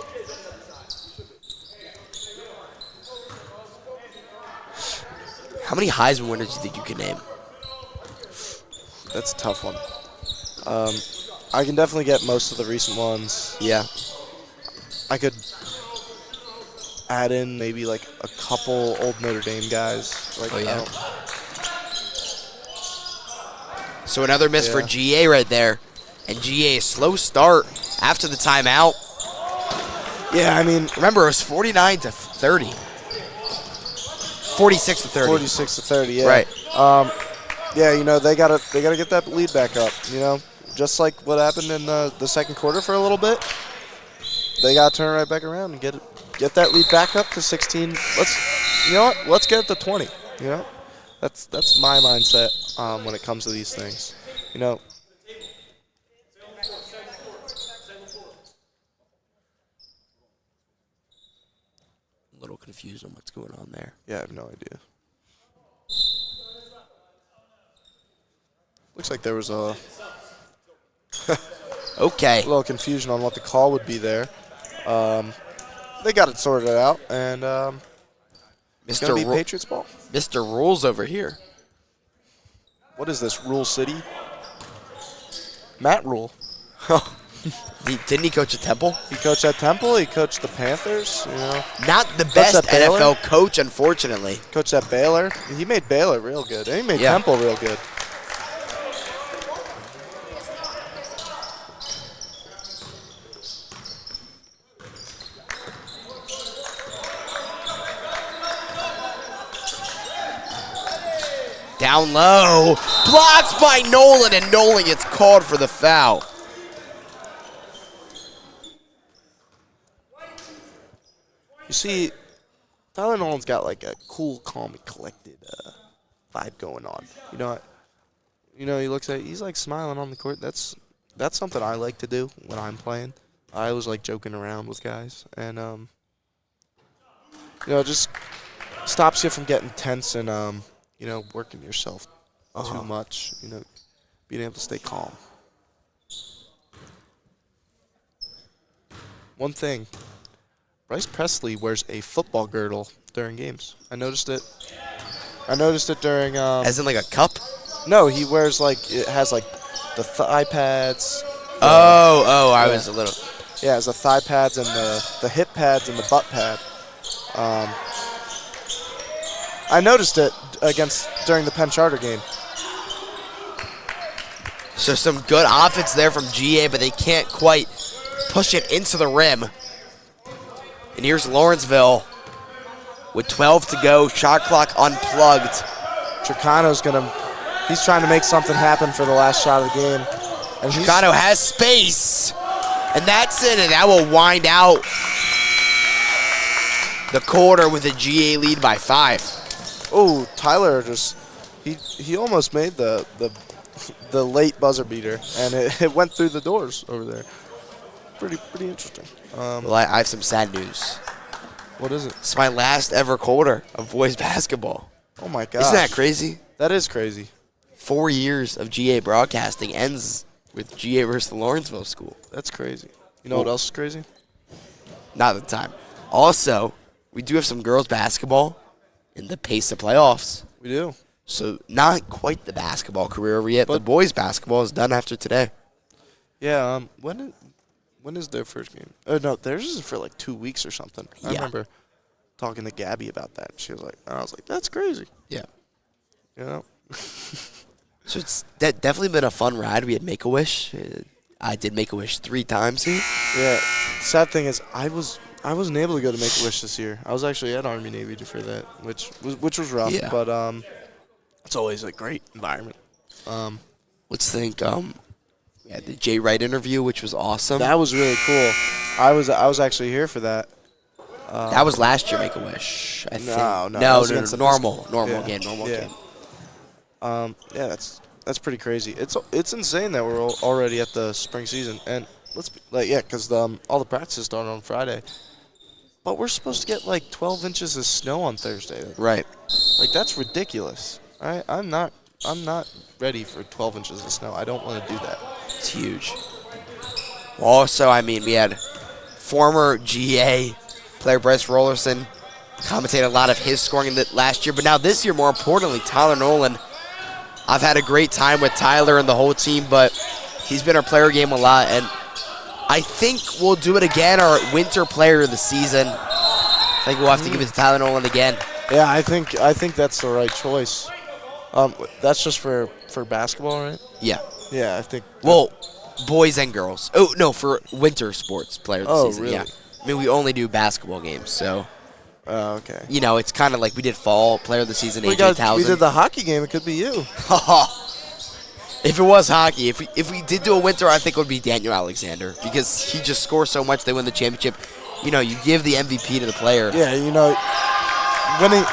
How many Heisman winners do you think you can name? That's a tough one. I can definitely get most of the recent ones. Yeah. I could add in maybe like a couple old Notre Dame guys. Like, Oh, yeah. So another miss for Yeah. GA right there. And GA, a slow start after the timeout. Yeah, I mean, Remember, it was 49-30. 46-30. 46-30. Yeah. Right. Yeah, they gotta get that lead back up. Just like what happened in the second quarter for a little bit. They gotta turn right back around and get that lead back up to 16. Let's get it to 20. That's my mindset when it comes to these things. A little confused on what's going on there. Yeah, I have no idea. Looks like there was a Okay. little confusion on what the call would be there. They got it sorted out, and it's going to be Ru- Patriots ball. Mr. Rules over here. What is this, Rule City? Matt Rule. Didn't he coach at Temple? He coached at Temple. He coached the Panthers. Not the best at Baylor? NFL coach, unfortunately. Coached at Baylor. He made Baylor real good, and he made Yeah. Temple real good. Down low. Blocked by Nolan, and Nolan gets called for the foul. You see, Tyler Nolan's got like a cool, calm, and collected vibe going on. He looks at, he's like smiling on the court. That's something I like to do when I'm playing. I always like joking around with guys, and it just stops you from getting tense and working yourself too much. Being able to stay calm. One thing. Bryce Presley wears a football girdle during games. I noticed it. During. As in like a cup? No, he wears it has the thigh pads. I was a little. Yeah, it has the thigh pads and the hip pads and the butt pad. I noticed it during the Penn Charter game. So some good offense there from GA, but they can't quite push it into the rim. And here's Lawrenceville with 12 to go. Shot clock unplugged. Chicano's he's trying to make something happen for the last shot of the game. And Chicano has space. And that's it, and that will wind out the quarter with a GA lead by 5. Oh, Tyler he almost made the late buzzer beater, and it went through the doors over there. Pretty interesting. Well, I have some sad news. What is it? It's my last ever quarter of boys basketball. Oh my gosh. Isn't that crazy? That is crazy. 4 years of GA broadcasting ends with GA versus the Lawrenceville school. That's crazy. You know what else is crazy? Not at the time. Also, we do have some girls basketball in the pace of playoffs. We do. So not quite the basketball career over yet. The boys basketball is done after today. Yeah. When is their first game? Oh no, theirs is for 2 weeks or something. I remember talking to Gabby about that. She was like, and I was like, that's crazy. Yeah. So it's definitely been a fun ride. We had Make-A-Wish. I did Make-A-Wish 3 times here. Yeah. Sad thing is, I was I wasn't able to go to Make-A-Wish this year. I was actually at Army Navy for that, which was rough. Yeah. But it's always a great environment. Let's think. We had the Jay Wright interview, which was awesome. That was really cool. I was actually here for that. That was last year, Make-A-Wish. I think. No, No, normal game. Yeah, that's pretty crazy. It's insane that we're already at the spring season, and because all the practices start on Friday, but we're supposed to get like 12 inches of snow on Thursday. Right. Like that's ridiculous. I'm not ready for 12 inches of snow. I don't want to do that. It's huge. Also, I mean, we had former GA player Bryce Rollerson commentated a lot of his scoring last year, but now this year, more importantly, Tyler Nolan. I've had a great time with Tyler and the whole team, but he's been our player game a lot, and I think we'll do it again, our winter player of the season. I think we'll have to give it to Tyler Nolan again. Yeah, I think that's the right choice. That's just for basketball, right? Yeah. Yeah, I think. Well, boys and girls. Oh, no, for winter sports player of the season. Really? Yeah. I mean, we only do basketball games, so. Oh, okay. You know, it's kind of like we did fall player of the season, We AJ Townsend. did the hockey game. It could be you. If it was hockey, if we did do a winter, I think it would be Daniel Alexander because he just scores so much. They win the championship. You know, you give the MVP to the player. Yeah, winning.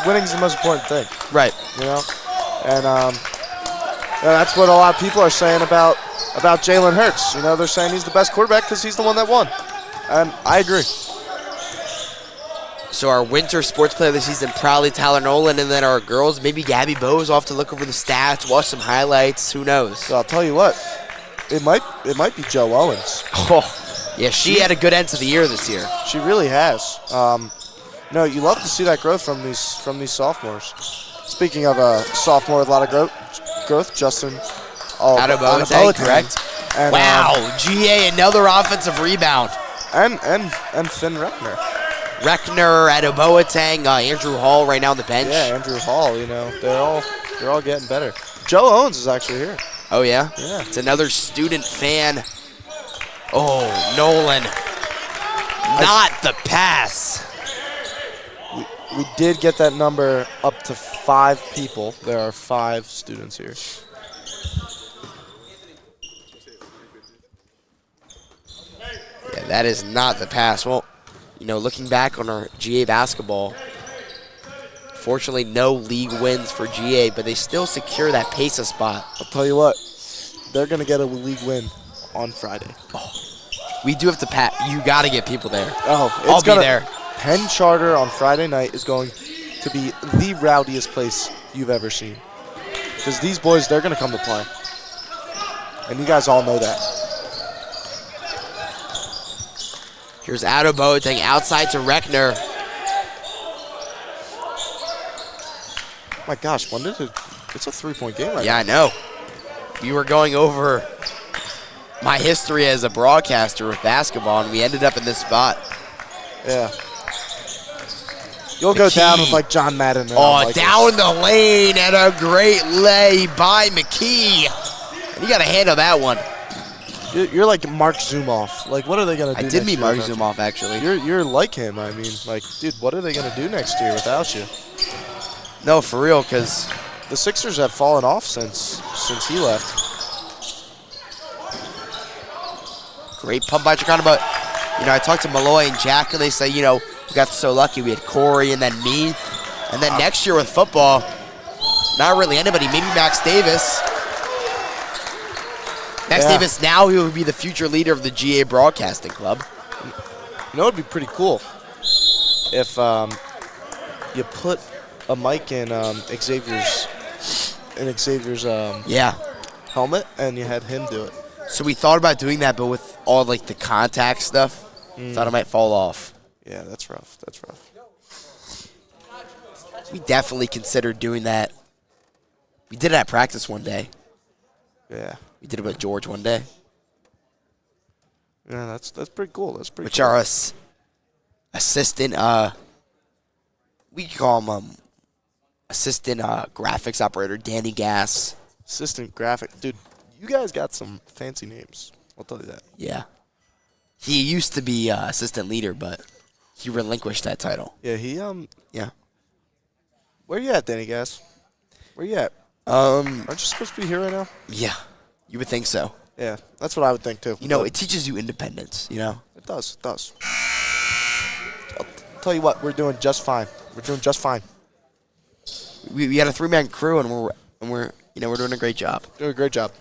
Winning's the most important thing. Right. And that's what a lot of people are saying about Jalen Hurts. They're saying he's the best quarterback because he's the one that won, and I agree. So our winter sports player of the season, probably Tyler Nolan, and then our girls, maybe Gabby Bowes. We'll have to look over the stats, watch some highlights. Who knows? So I'll tell you what, it might be Joe Owens. Oh, yeah, she had a good end to the year this year. She really has. You love to see that growth from these sophomores. Speaking of a sophomore with a lot of growth, Justin Adebote, correct? And, wow, GA, another offensive rebound. And Finn Reckner. Reckner, Adebote, Andrew Hall right now on the bench. Yeah, Andrew Hall. They're all getting better. Joe Owens is actually here. Oh yeah. Yeah. It's another student fan. Oh, Nolan. Not the pass. We did get that number up to 5 people. There are 5 students here. Yeah, that is not the pass. Well, looking back on our GA basketball, fortunately no league wins for GA, but they still secure that PESA spot. I'll tell you what, they're going to get a league win on Friday. Oh, we do have to you got to get people there. Oh, I'll be there. Penn Charter on Friday night is going to be the rowdiest place you've ever seen. Because these boys, they're going to come to play. And you guys all know that. Here's Adebote outside to Reckner. Oh my gosh, it's a 3-point game right now. Yeah, I know. We were going over my history as a broadcaster with basketball, and we ended up in this spot. Yeah. You'll go down with like John Madden. Down the lane and a great lay by McKee. You got to handle that one. You're like Mark Zumoff. Like, what are they going to do? I did meet Mark Zumoff, actually. You're like him. I mean, like, dude, what are they going to do next year without you? No, for real, because the Sixers have fallen off since he left. Great pump by Chicano, but I talked to Malloy and Jack, and they say, we got so lucky. We had Corey and then me, and then next year with football, not really anybody. Maybe Max Davis. Max Davis now he will be the future leader of the GA Broadcasting Club. It would be pretty cool if you put a mic in Xavier's helmet and you had him do it. So we thought about doing that, but with all like the contact stuff, thought it might fall off. Yeah, that's rough. That's rough. We definitely considered doing that. We did it at practice one day. Yeah. We did it with George one day. Yeah, that's pretty cool. That's pretty. Which cool. our assistant, we call him assistant graphics operator, Danny Gass. Assistant graphic, dude. You guys got some fancy names. I'll tell you that. Yeah. He used to be assistant leader, but he relinquished that title. Yeah, Yeah. Where you at, Danny Gas? Where you at? Um. Aren't you supposed to be here right now? Yeah. You would think so. Yeah, that's what I would think too. You know, it teaches you independence. You know. It does. It does. I'll tell you what, we're doing just fine. We're doing just fine. We got a 3-man crew, and we're doing a great job. Doing a great job.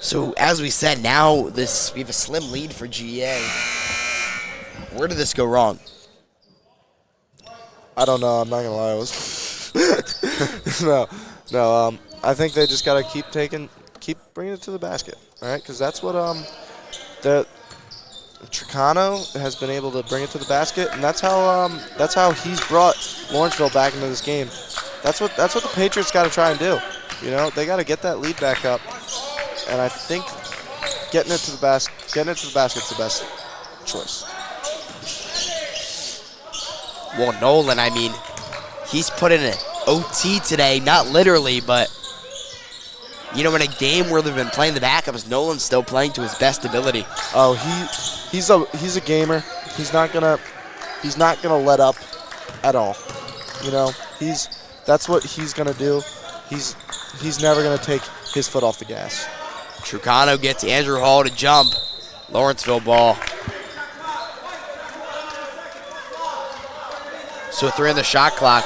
So as we said, now we have a slim lead for GA. Where did this go wrong? I don't know. I'm not gonna lie. It was no. I think they just gotta keep bringing it to the basket. All right, because that's what the Tricano has been able to bring it to the basket, and that's how he's brought Lawrenceville back into this game. That's what the Patriots got to try and do. You know, they got to get that lead back up, and I think getting it to the basket's the best choice. Well, Nolan, I mean, he's put in an OT today, not literally, but you know, in a game where they've been playing the backups, Nolan's still playing to his best ability. Oh, he's a gamer. He's not gonna let up at all. You know, that's what he's gonna do. He's never gonna take his foot off the gas. Trucano gets Andrew Hall to jump. Lawrenceville ball. So 3 on the shot clock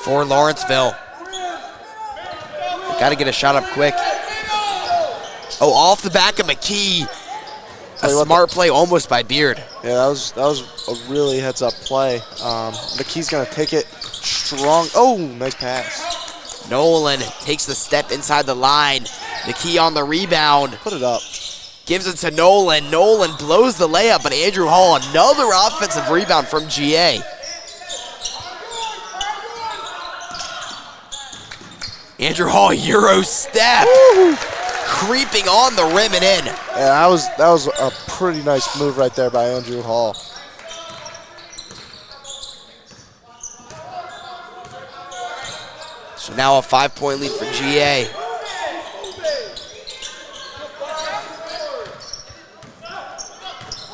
for Lawrenceville. Got to get a shot up quick. Oh, off the back of McKee. A smart play almost by Beard. Yeah, that was a really heads-up play. McKee's going to take it strong. Oh, nice pass. Nolan takes the step inside the line. McKee on the rebound. Put it up. Gives it to Nolan. Nolan blows the layup, but Andrew Hall, another offensive rebound from GA. Andrew Hall, Euro step. Woo! Creeping on the rim and in. Yeah, that was a pretty nice move right there by Andrew Hall. So now a 5-point lead for GA.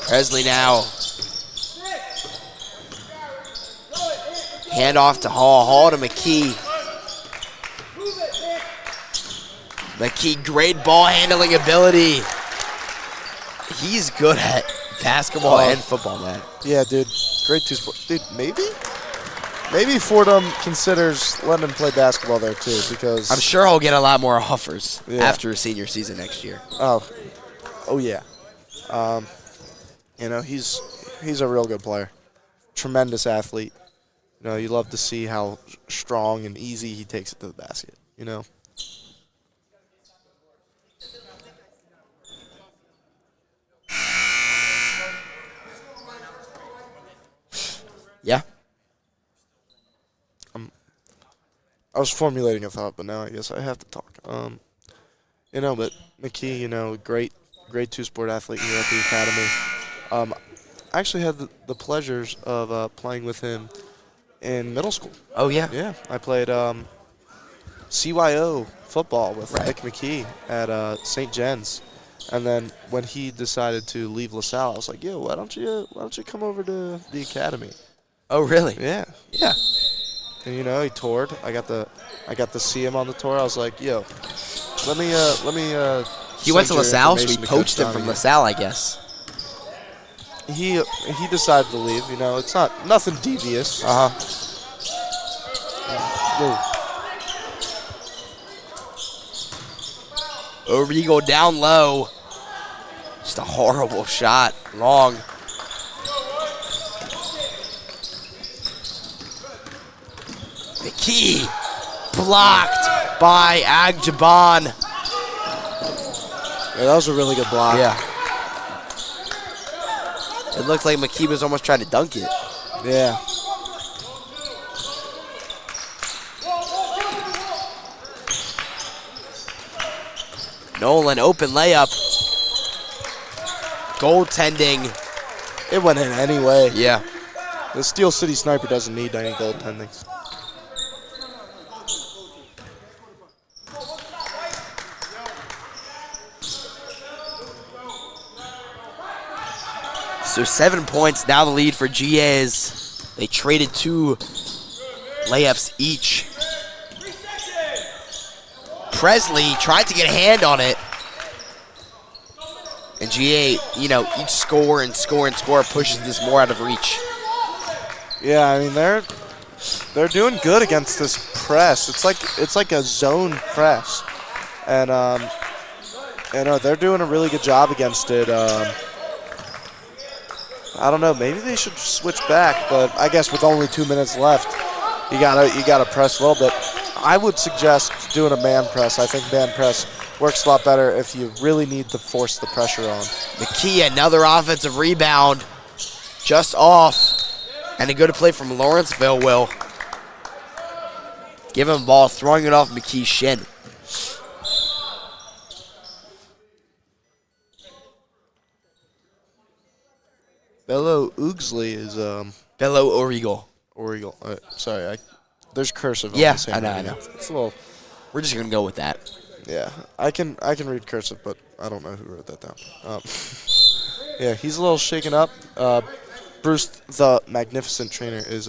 Presley now. Hand off to Hall. Hall to McKee. McKee, great ball handling ability. He's good at basketball and football, man. Yeah, dude. Great two-sport. Dude, maybe Fordham considers letting him play basketball there too, because I'm sure he'll get a lot more offers after his senior season next year. Oh yeah. You know, he's a real good player. Tremendous athlete. You know, you love to see how strong and easy he takes it to the basket, you know. Yeah. I was formulating a thought, but now I guess I have to talk. You know, but McKee, you know, great two-sport athlete here at the academy. I actually had the pleasures of playing with him in middle school. Oh, yeah? Yeah. I played CYO football with Nick McKee at St. Jen's. And then when he decided to leave LaSalle, I was like, yo, why don't you come over to the academy? Oh, really? Yeah. Yeah. And you know, he toured. I got to see him on the tour. I was like, yo, let me He went to LaSalle, so we poached him from LaSalle, I guess. He decided to leave. You know, it's nothing devious. Over Eagle down low. Just a horrible shot. Long. McKee blocked by Agjaban. Yeah, that was a really good block. Yeah. It looked like McKee was almost trying to dunk it. Yeah. Nolan, open layup. Goaltending. It went in anyway. Yeah. The Steel City Sniper doesn't need any goaltendings. So 7 points, now the lead for GAs. They traded 2 layups each. Presley tried to get a hand on it. And GA, each score and score and score pushes this more out of reach. Yeah, I mean they're doing good against this press. It's like a zone press, and they're doing a really good job against it. I don't know, maybe they should switch back, but I guess with only 2 minutes left, you gotta press a little bit. I would suggest doing a man press. I think man press works a lot better if you really need to force the pressure on. McKee, another offensive rebound, just off, and a good play from Lawrenceville will give him a ball, throwing it off McKee's shin. Bello Oogsley is Bello Origal. Origal. Sorry, there's cursive. Yeah, on the same I know. It's a little. We're just gonna go with that. Yeah, I can read cursive, but I don't know who wrote that down. Yeah, he's a little shaken up. Bruce, the magnificent trainer, is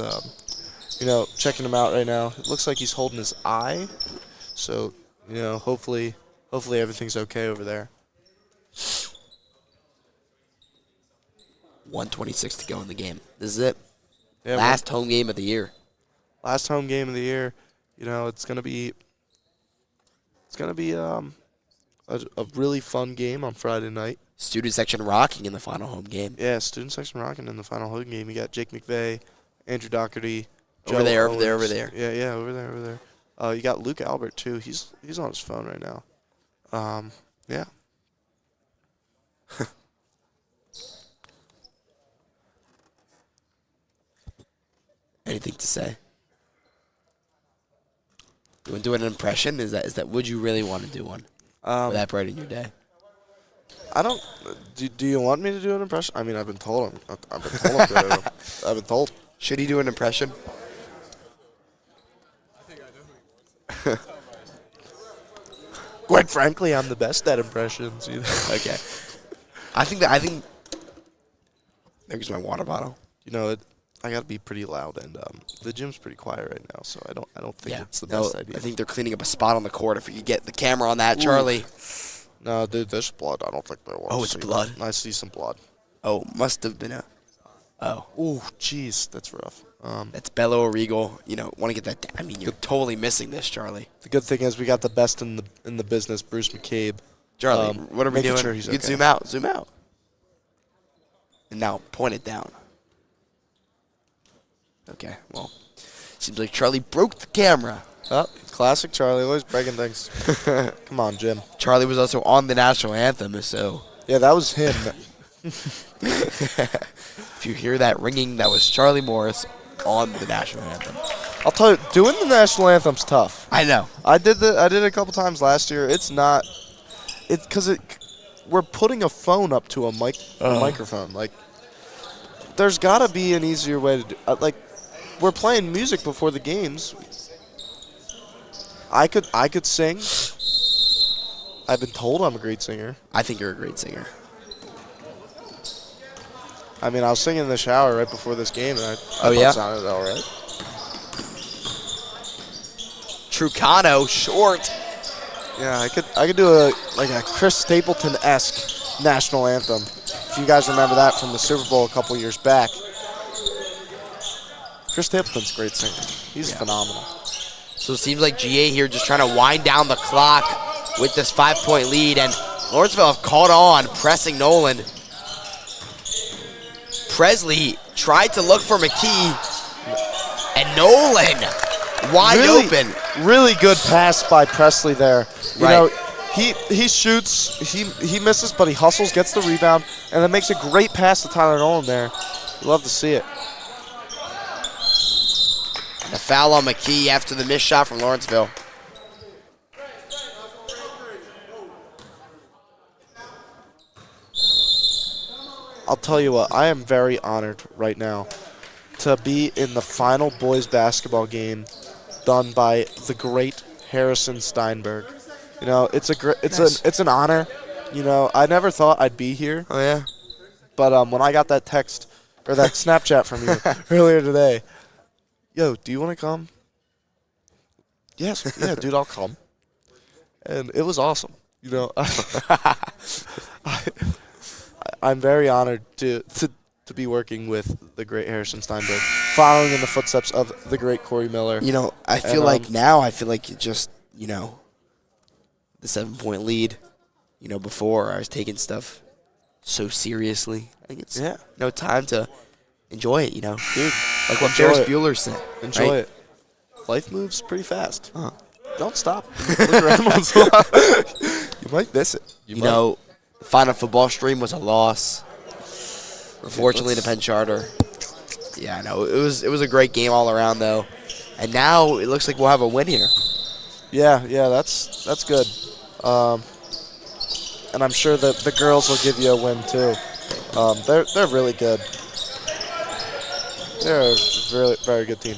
checking him out right now. It looks like he's holding his eye, so hopefully everything's okay over there. 1:26 to go in the game. This is it. Yeah, last home game of the year. Last home game of the year. It's gonna be a really fun game on Friday night. Student section rocking in the final home game. Yeah, student section rocking in the final home game. You got Jake McVeigh, Andrew Doherty, over Joe there. Yeah, over there. You got Luke Albert too. He's on his phone right now. Yeah. Anything to say? You want to do an impression? Is that would you really want to do one? That bright in your day. I don't. Do you want me to do an impression? I mean, I've been told. I've been told. Should he do an impression? Quite frankly, I'm the best at impressions. Okay. I think. There's my water bottle. I gotta be pretty loud, and the gym's pretty quiet right now, so I don't think it's the best idea. I think they're cleaning up a spot on the court. If you could get the camera on that, Charlie. No, dude, there's blood. I don't think they want. Oh, it's blood. I see some blood. Oh, must have been a. Oh. Ooh, jeez, that's rough. That's Bello Regal. Want to get that. I mean, you're totally missing this, Charlie. The good thing is we got the best in the business, Bruce McCabe. What are we doing? Sure he's you okay. Zoom out. And now point it down. Okay, well, seems like Charlie broke the camera. Oh, classic Charlie, always breaking things. Come on, Jim. Charlie was also on the national anthem, so. Yeah, that was him. If you hear that ringing, that was Charlie Morris on the national anthem. I'll tell you, doing the national anthem's tough. I know. I did it a couple times last year. It's not. It's because we're putting a phone up to a microphone. Like, there's got to be an easier way to do. We're playing music before the games. I could sing. I've been told I'm a great singer. I think you're a great singer. I mean, I was singing in the shower right before this game, and I thought it sounded all right. Trucano, short. Yeah, I could do a Chris Stapleton-esque national anthem. If you guys remember that from the Super Bowl a couple years back. Chris Stapleton's a great singer. He's phenomenal. So it seems like GA here just trying to wind down the clock with this 5-point lead, and Lawrenceville have caught on, pressing Nolan. Presley tried to look for McKee, and Nolan wide open. Really good pass by Presley there. Right. He shoots, he misses, but he hustles, gets the rebound, and then makes a great pass to Tyler Nolan there. You love to see it. A foul on McKee after the missed shot from Lawrenceville. I'll tell you what, I am very honored right now to be in the final boys basketball game done by the great Harrison Steinberg. It's an honor. I never thought I'd be here. Oh yeah. But when I got that text or that Snapchat from you earlier today, yo, do you want to come? Yes, yeah, dude, I'll come. And it was awesome. You know, I'm very honored to be working with the great Harrison Steinberg, following in the footsteps of the great Corey Miller. You know, I feel like now, I feel like it just, you know, the 7-point lead, you know, before I was taking stuff so seriously. I think it's no time to enjoy it, you know. Dude, like what Ferris Bueller said. Enjoy right? it. Life moves pretty fast. Huh. Don't stop. Look around once in a while. You might miss it. You know, the final football stream was a loss. Unfortunately, to Penn Charter. Yeah, I know. It was a great game all around, though. And now it looks like we'll have a win here. Yeah, that's good. And I'm sure that the girls will give you a win too. They're really good. They're a really very good team.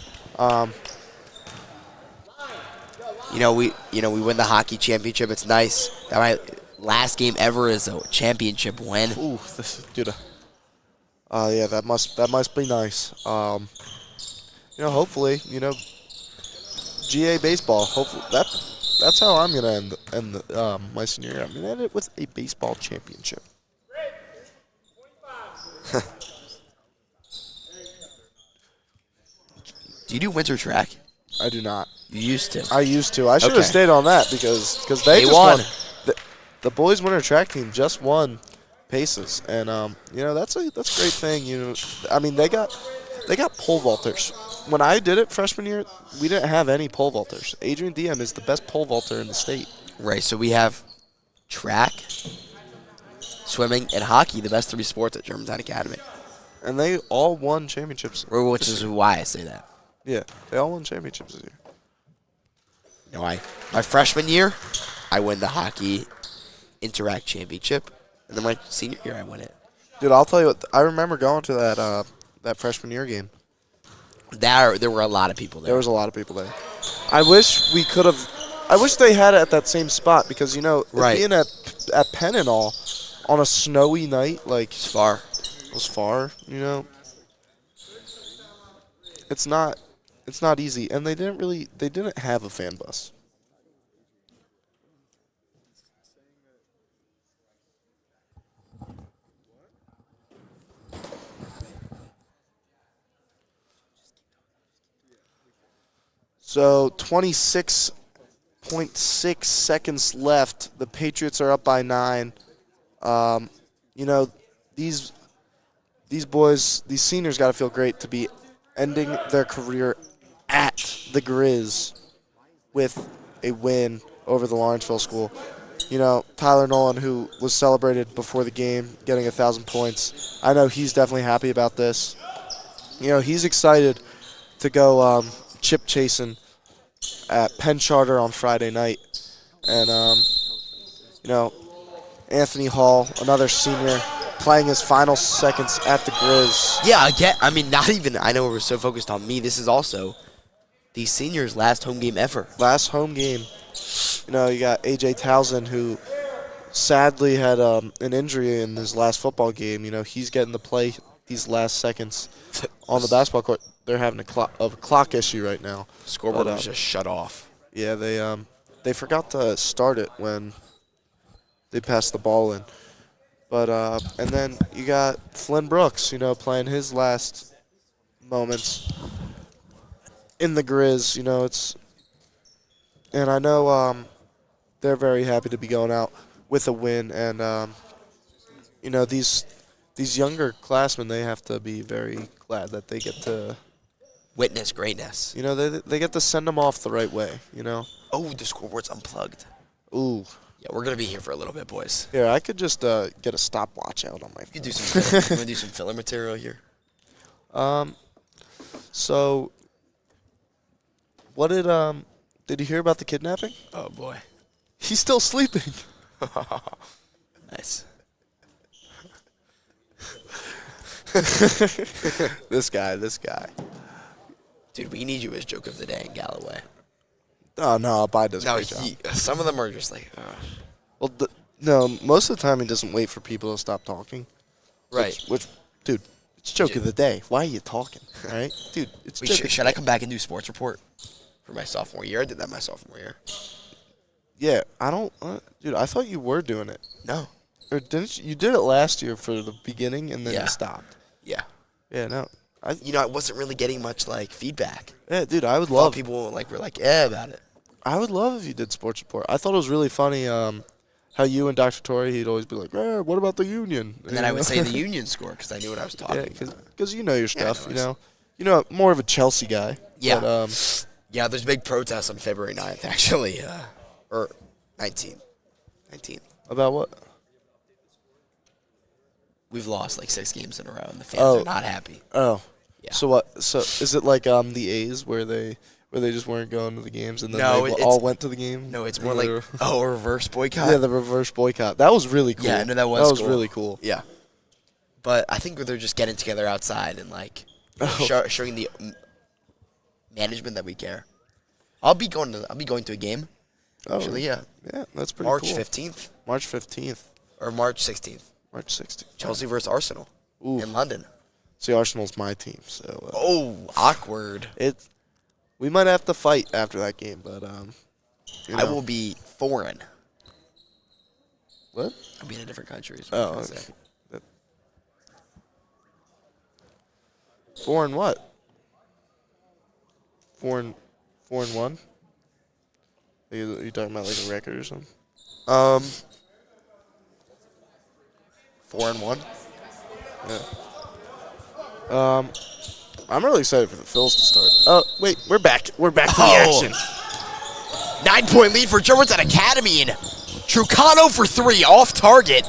You know, we win the hockey championship. It's nice. That my last game ever is a championship win. Ooh, this is good. Yeah, that must be nice. You know, hopefully, you know, GA baseball. Hopefully that's how I'm gonna end my senior year. I'm gonna end it with a baseball championship. Do you do winter track? I do not. You used to. I used to. I should have stayed on that because they just won. The boys' winter track team just won paces, and you know that's a great thing. You know, I mean they got pole vaulters. When I did it freshman year, we didn't have any pole vaulters. Adrian Diem is the best pole vaulter in the state. Right. So we have track, swimming, and hockey, the best 3 sports at Germantown Academy. And they all won championships. Which is why I say that. Yeah, they all won championships this year. You know, my freshman year, I won the hockey interact championship, and then my senior year, I won it. Dude, I'll tell you what. I remember going to that freshman year game. There were a lot of people there. There was a lot of people there. I wish they had it at that same spot because, you know, being at Penn and all on a snowy night, like, It's far. It was far, you know. It's not easy, and they didn't have a fan bus. So 26.6 seconds left. The Patriots are up by 9. You know, these boys, these seniors got to feel great to be ending their career at the Grizz with a win over the Lawrenceville school. You know, Tyler Nolan, who was celebrated before the game, getting 1,000 points. I know he's definitely happy about this. You know, he's excited to go chip chasing at Penn Charter on Friday night. And, you know, Anthony Hall, another senior, playing his final seconds at the Grizz. Yeah, I mean, not even, I know we're so focused on me. This is also these seniors' last home game ever. Last home game. You know, you got A.J. Townsend, who sadly had an injury in his last football game. You know, he's getting to play these last seconds on the basketball court. They're having a clock issue right now. Scoreboard was just shut off. Yeah, they forgot to start it when they passed the ball in. But and then you got Flynn Brooks, you know, playing his last moments in the Grizz. You know, and I know they're very happy to be going out with a win. And you know, these younger classmen, they have to be very glad that they get to witness greatness. You know, they get to send them off the right way. You know. Oh, the scoreboard's unplugged. Ooh. Yeah, we're gonna be here for a little bit, boys. Here, I could just get a stopwatch out on my phone. You do some filler. You wanna do some filler material here? So what did you hear about the kidnapping? Oh boy. He's still sleeping. Nice. This guy. Dude, we need you as joke of the day in Galloway. Oh, no, Abide does a great job. Some of them are just like, Well, no, most of the time he doesn't wait for people to stop talking. Right. Which, dude, it's joke of the day. Why are you talking? All right, dude, it's Wait, joke. Of should I come back and do sports report for my sophomore year? I did that my sophomore year. Yeah, I don't, dude. I thought you were doing it, No. or didn't you? You did it last year for the beginning, and then Yeah. you stopped. Yeah. Yeah, no. I wasn't really getting much like feedback. Yeah, dude, I would A lot love. of people were like, yeah, about it. I would love if you did sports report. I thought it was really funny. How you and Dr. Torrey, he'd always be like, what about the union? And then I would say the Union score because I knew what I was talking Yeah, about. because you know your stuff, I you know. know. More of a Chelsea guy. Yeah. But, Yeah, there's a big protest on February 9th, actually. Or 19th. 19th. about what? We've lost like 6 games in a row, and the fans Oh. are not happy. Oh. Yeah. So what? So is it like the A's where they just weren't going to the games and then No, they it's- all went to the game? No, it's more like, a reverse boycott. Yeah, the reverse boycott. That was really cool. Yeah, no, that was cool. really cool. Yeah. But I think they're just getting together outside and like Oh. showing the management that we care. I'll be going to a game. Oh, Actually, yeah. Yeah, that's pretty March cool. 15th March 15th. or March 16th. March 16th. Chelsea versus Arsenal Ooh. in London. See, Arsenal's my team, so Oh, awkward. we might have to fight after that game, but I will be foreign. What? I'll be in a different country. is what Oh, I'm trying to okay. say. Foreign what? Foreign one? Are you talking about like a record or something? 4-1. Yeah. I'm really excited for the Phils to start. Oh, wait, we're back. We're back to the action. 9-point lead for Germantown Academy, and Trucano for 3 off target.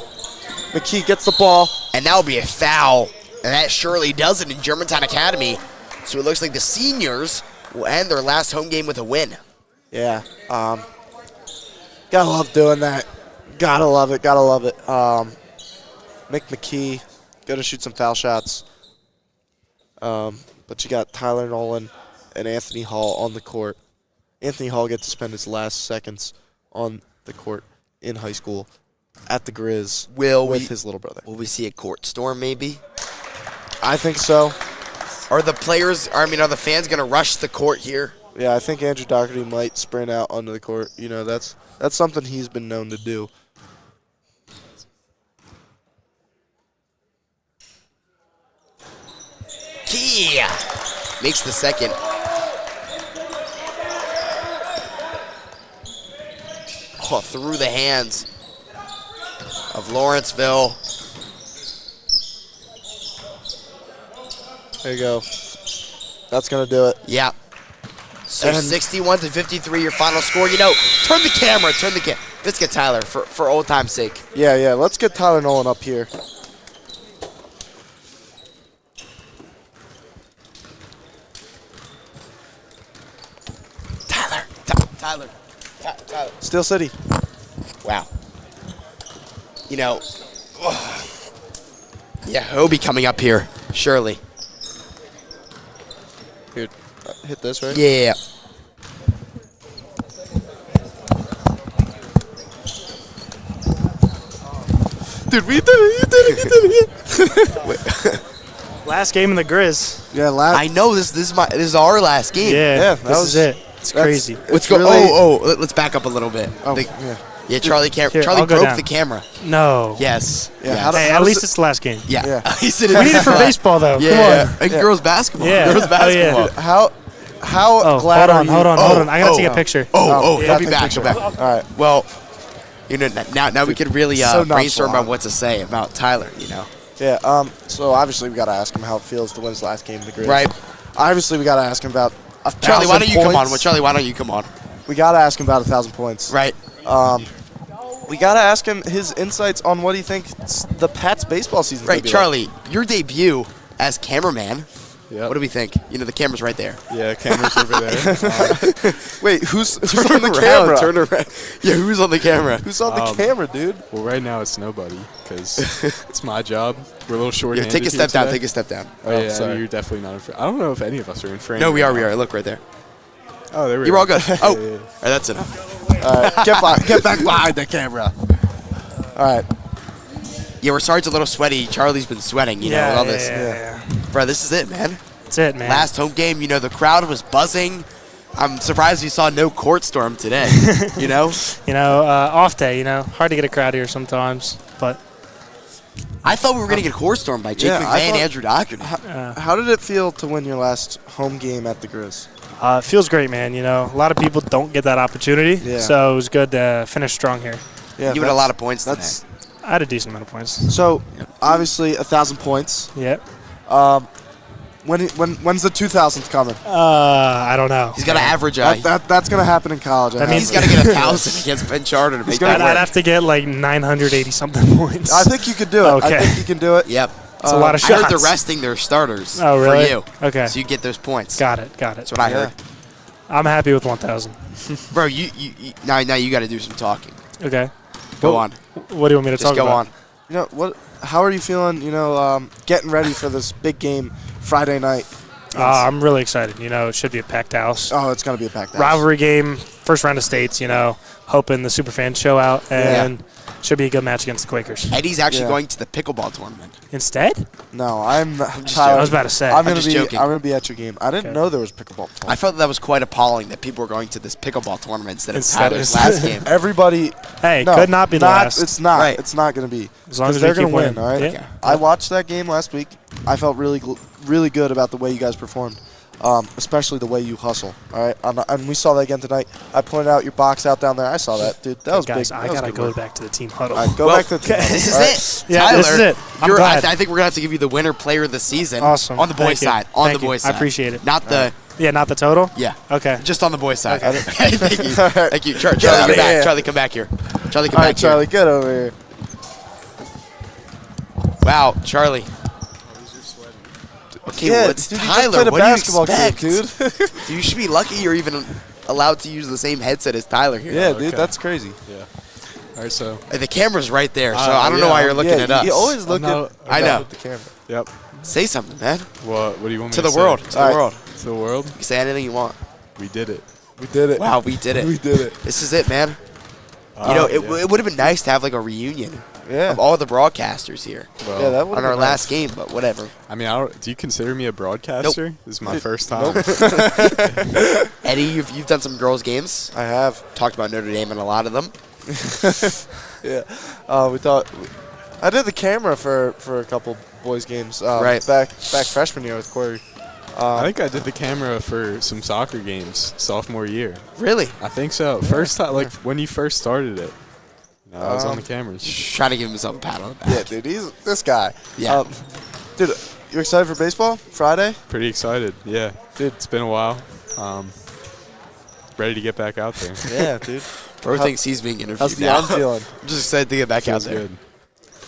McKee gets the ball. And that will be a foul. And that surely does it in Germantown Academy. So it looks like the seniors will end their last home game with a win. Yeah. Gotta love doing that. Gotta love it. Gotta love it. Mick McKee, gonna shoot some foul shots. But you got Tyler Nolan and Anthony Hall on the court. Anthony Hall gets to spend his last seconds on the court in high school at the Grizz with his little brother. Will we see a court storm maybe? I think so. Are the fans going to rush the court here? Yeah, I think Andrew Doherty might sprint out onto the court. You know, that's something he's been known to do. Key makes the second. Oh, through the hands of Lawrenceville. There you go. That's going to do it. Yeah. So And 61-53, your final score. You know, turn the camera. Let's get Tyler for old time's sake. Yeah. Let's get Tyler Nolan up here. Tyler. Steel City. Wow. You know, yeah, he'll be coming up here, surely. Here, hit this, right? Yeah. Dude, we did it. You did it. Last game in the Grizz. Yeah, I know this is our last game. Yeah, that this was- is it. It's crazy. Let's go. Really- Let's back up a little bit. yeah. Yeah, Charlie Here, Charlie I'll go broke down. the camera. No. Yes. Yeah, Yes. how do- Hey, at least it's the last game. Yeah. Yeah. He said We need it for baseball, though. Yeah. Come on. And girls basketball. Yeah. Girls Oh, yeah. basketball. How Oh, glad hold on, are you? hold on. I gotta take a picture. Oh, yeah, he'll be take back. picture. He'll back. All right. Well, you know, now we could really so brainstorm about nonchalant. what to say about Tyler. You know. Yeah. So obviously we gotta ask him how it feels to win his last game in the Grizz. Right. Obviously we gotta ask him about 1,000 Charlie, why don't you come on? points. Charlie, why don't you come on? We gotta ask him about 1,000 points. Right. We gotta ask him his insights on what he thinks the Pats baseball season. Right, Charlie, your debut as cameraman. Yeah. What do we think? You know, the camera's right there. Yeah, camera's over there. Wait, who's Turn on the around, camera? Turn around. Yeah, who's on the camera? Who's on the camera, dude? Well, right now it's nobody because it's my job. We're a little Yeah, short-handed. take a step here down. today. Take a step down. Oh, yeah, sorry. you're definitely not in frame. I don't know if any of us are in frame. No, we right are. We now. are. Look right there. Oh, there we You're go. all good. Oh, Yeah, yeah, all right, that's enough. Get back behind the camera. All right. Yeah, we're sorry it's a little sweaty. Charlie's been sweating, you know, with all this. Yeah. Bro, this is it, man. That's it, man. Last home game, you know, the crowd was buzzing. I'm surprised we saw no court storm today, you know? Off day, hard to get a crowd here sometimes, but I thought we were going to get court stormed by Jake Yeah, I McVay and thought- Andrew Docherty. How did it feel to win your last home game at the Grizz? it feels great, man. A lot of people don't get that opportunity, Yeah. so it was good to finish strong here. Yeah, You had a lot of points today. that's I had a decent amount of points. so obviously 1,000 points. Yep. When's the 2,000th coming? I don't know. He's got to average That's gonna happen in college. That means- He's got to get 1,000 against Ben Charter to make that I'd work. have to get like 980 something points. I think you could do it. Okay. I think you can do it. Yep. It's a lot of I shots. heard they're resting their starters Oh, really? for you. Okay. So you get those points. Got it. That's what I heard. I'm happy with 1,000. Bro, you now you got to do some talking. Okay. Go Well, on. What do you want me to Just talk go about? on. What? How are you feeling? Getting ready for this big game Friday night. I'm really excited. It should be a packed house. Oh, it's gonna be a packed house. Rivalry game, first round of states, hoping the superfans show out, and should be a good match against the Quakers. Eddie's actually Yeah. going to the pickleball tournament. Instead? No, I'm. just Tyler, I was about to say. I'm gonna just be. joking. I'm gonna be at your game. I didn't Okay. know there was pickleball. I felt that was quite appalling that people were going to this pickleball tournament instead of Instead of- Tyler's last game. Everybody. Hey, No, could not be last. It's not. Right. It's not gonna be. As long as they're we keep gonna win. winning. All right. Yeah. I watched that game last week. I felt really good about the way you guys performed. Especially the way you hustle. All right, and we saw that again tonight. I pointed out your box out down there. I saw that, dude. That was Guys, big. I That was gotta good go work. back to the team huddle. All right, go Well, back to the team. This All right. is it. Yeah, Tyler, this is it. I'm I glad. think we're going to have to give you the winner player of the season. Awesome. On the boys' Thank you. side. On Thank the you. boys' I side. appreciate it. Not the, Yeah, not the total? yeah. Okay. Just on the boys' side. Okay. Thank you. All right. Thank you. Get Charlie, outta come back. here. Charlie, come back here. Charlie, come All back right, Charlie, here. get over here. Wow, Charlie. Okay, Yeah, what's dude, you just Tyler? played a What do you basketball game, expect? dude. You should be lucky you're even allowed to use the same headset as Tyler here. Yeah, Okay. dude, that's crazy. Yeah. All right, so The camera's right there, so I don't know yeah, why you're looking yeah, at us. you always look I'm at. not- I know. At the camera. yep. Say something, man. What do you want me To to the say? world. To the All right. world. To the world. You can say anything you want. We did it. We did it. Wow, we did it. We did it. This is it, man. It would have been nice to have like a reunion Yeah. of all the broadcasters here Well, Yeah, that would on our last game, but whatever. I mean, do you consider me a broadcaster? This is my first time. Eddie, you've done some girls' games. I have. Talked about Notre Dame in a lot of them. Yeah. We thought. I did the camera for a couple boys games. Right. Back freshman year with Corey. I think I did the camera for some soccer games sophomore year. Really? I think so. First time, like when you first started it. No, I was on the cameras. Trying to give himself a pat on the back. Yeah, dude. He's this guy. Yeah. Dude, you excited for baseball Friday? Pretty excited. Yeah, Dude. It's been a while. Ready to get back out there. Yeah, dude. Bro How- thinks he's being interviewed How's the now. arm feeling? I'm just excited to get back out Feels there. good.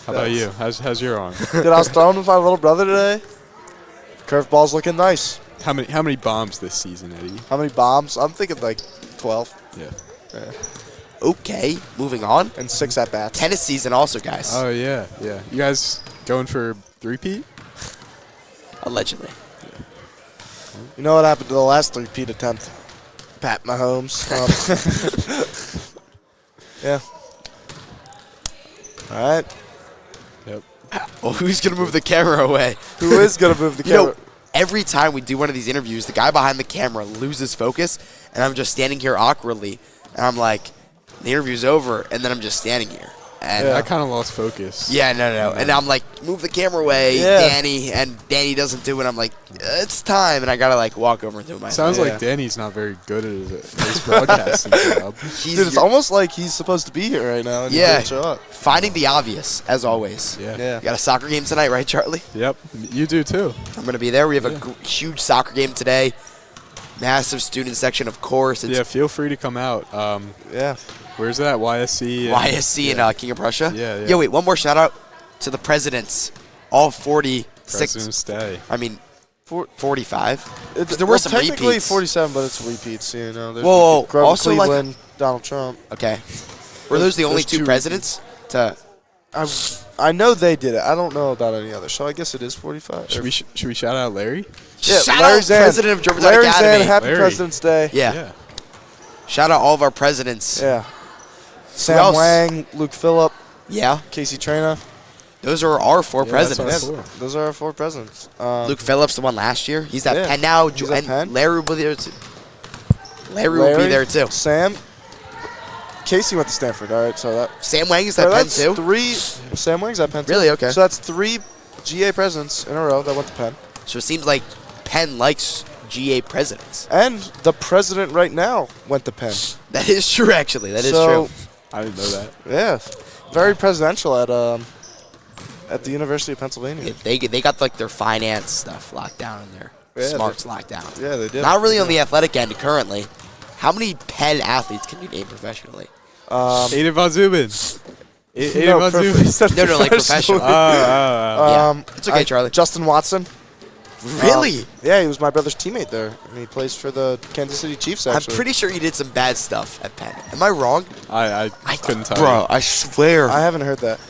How about you? How's your arm? Dude, I was throwing with my little brother today. Curveball's looking nice. How many bombs this season, Eddie? How many bombs? I'm thinking like 12 Yeah. Okay, moving on. and 6 at bats. Tennis season also, guys. Oh yeah. You guys going for three-peat? Allegedly. You know what happened to the last 3-peat attempt? Pat Mahomes. Yeah. All right. Yep. Well, who's going to move the camera away? Who is going to move the You camera? know, every time we do one of these interviews, the guy behind the camera loses focus, and I'm just standing here awkwardly, and I'm like, the interview's over, and then I'm just standing here. And Yeah. I kind of lost focus. yeah, no. And I'm like, move the camera away, Yeah. Danny, and Danny doesn't do it. I'm like, it's time, and I got to like walk over and do my Sounds Yeah. like Danny's not very good at his broadcasting job. He's Dude, it's almost like he's supposed to be here right now and he Yeah. didn't show up. finding the obvious, as always. Yeah. Yeah. You got a soccer game tonight, right, Charlie? Yep. You do too. I'm going to be there. We have a huge soccer game today. Massive student section, of course. It's Yeah. Feel free to come out. Yeah. Where's that? YSC. YSC in King of Prussia. Yeah. Yo, wait, one more shout out to the presidents. All 46. President's Day. I mean, For- 45. It's, There were some technically repeats. 47, but it's repeats, you know. There's Whoa, Grover also, like- Cleveland, Donald Trump. Okay. Were those the only There's two two presidents? I know they did it. I don't know about any others, so I guess it is 45. Should we shout out Larry? Yeah, Shout Larry out Zan. President of Germantown Larry Academy. Zan, happy Larry. President's Day. Yeah. Shout out all of our presidents. Yeah. Sam else? Wang, Luke Phillip, Yeah. Casey Traina. Those are our four that's our presidents. four. Those are our 4 presidents. Luke Phillips, the one last year. He's at Yeah, Penn now. he's at And Penn. Larry will be there too. Larry will be there too. Sam. Casey went to Stanford. All right, so that. Sam Wang is So at Penn that's too. 3. Sam Wang's at Penn too. Really? Okay. So that's 3 GA presidents in a row that went to Penn. So it seems like Penn likes GA presidents. And the president right now went to Penn. That is true, actually. That is So, true. I didn't know that. Yeah, very presidential at the University of Pennsylvania. They got like their finance stuff locked down and their Yeah, smarts locked down. Yeah, they did. Not really on the athletic end currently. How many Penn athletes can you name professionally? Aiden Von Zubin. No, Aiden Von Zubin. he said No, like professional. Yeah. It's okay, Charlie. Justin Watson. Really? Yeah, he was my brother's teammate there, and he plays for the Kansas City Chiefs. I'm Actually, pretty sure you did some bad stuff at Penn. Am I wrong? I couldn't tell Bro, you. I swear. I haven't heard that.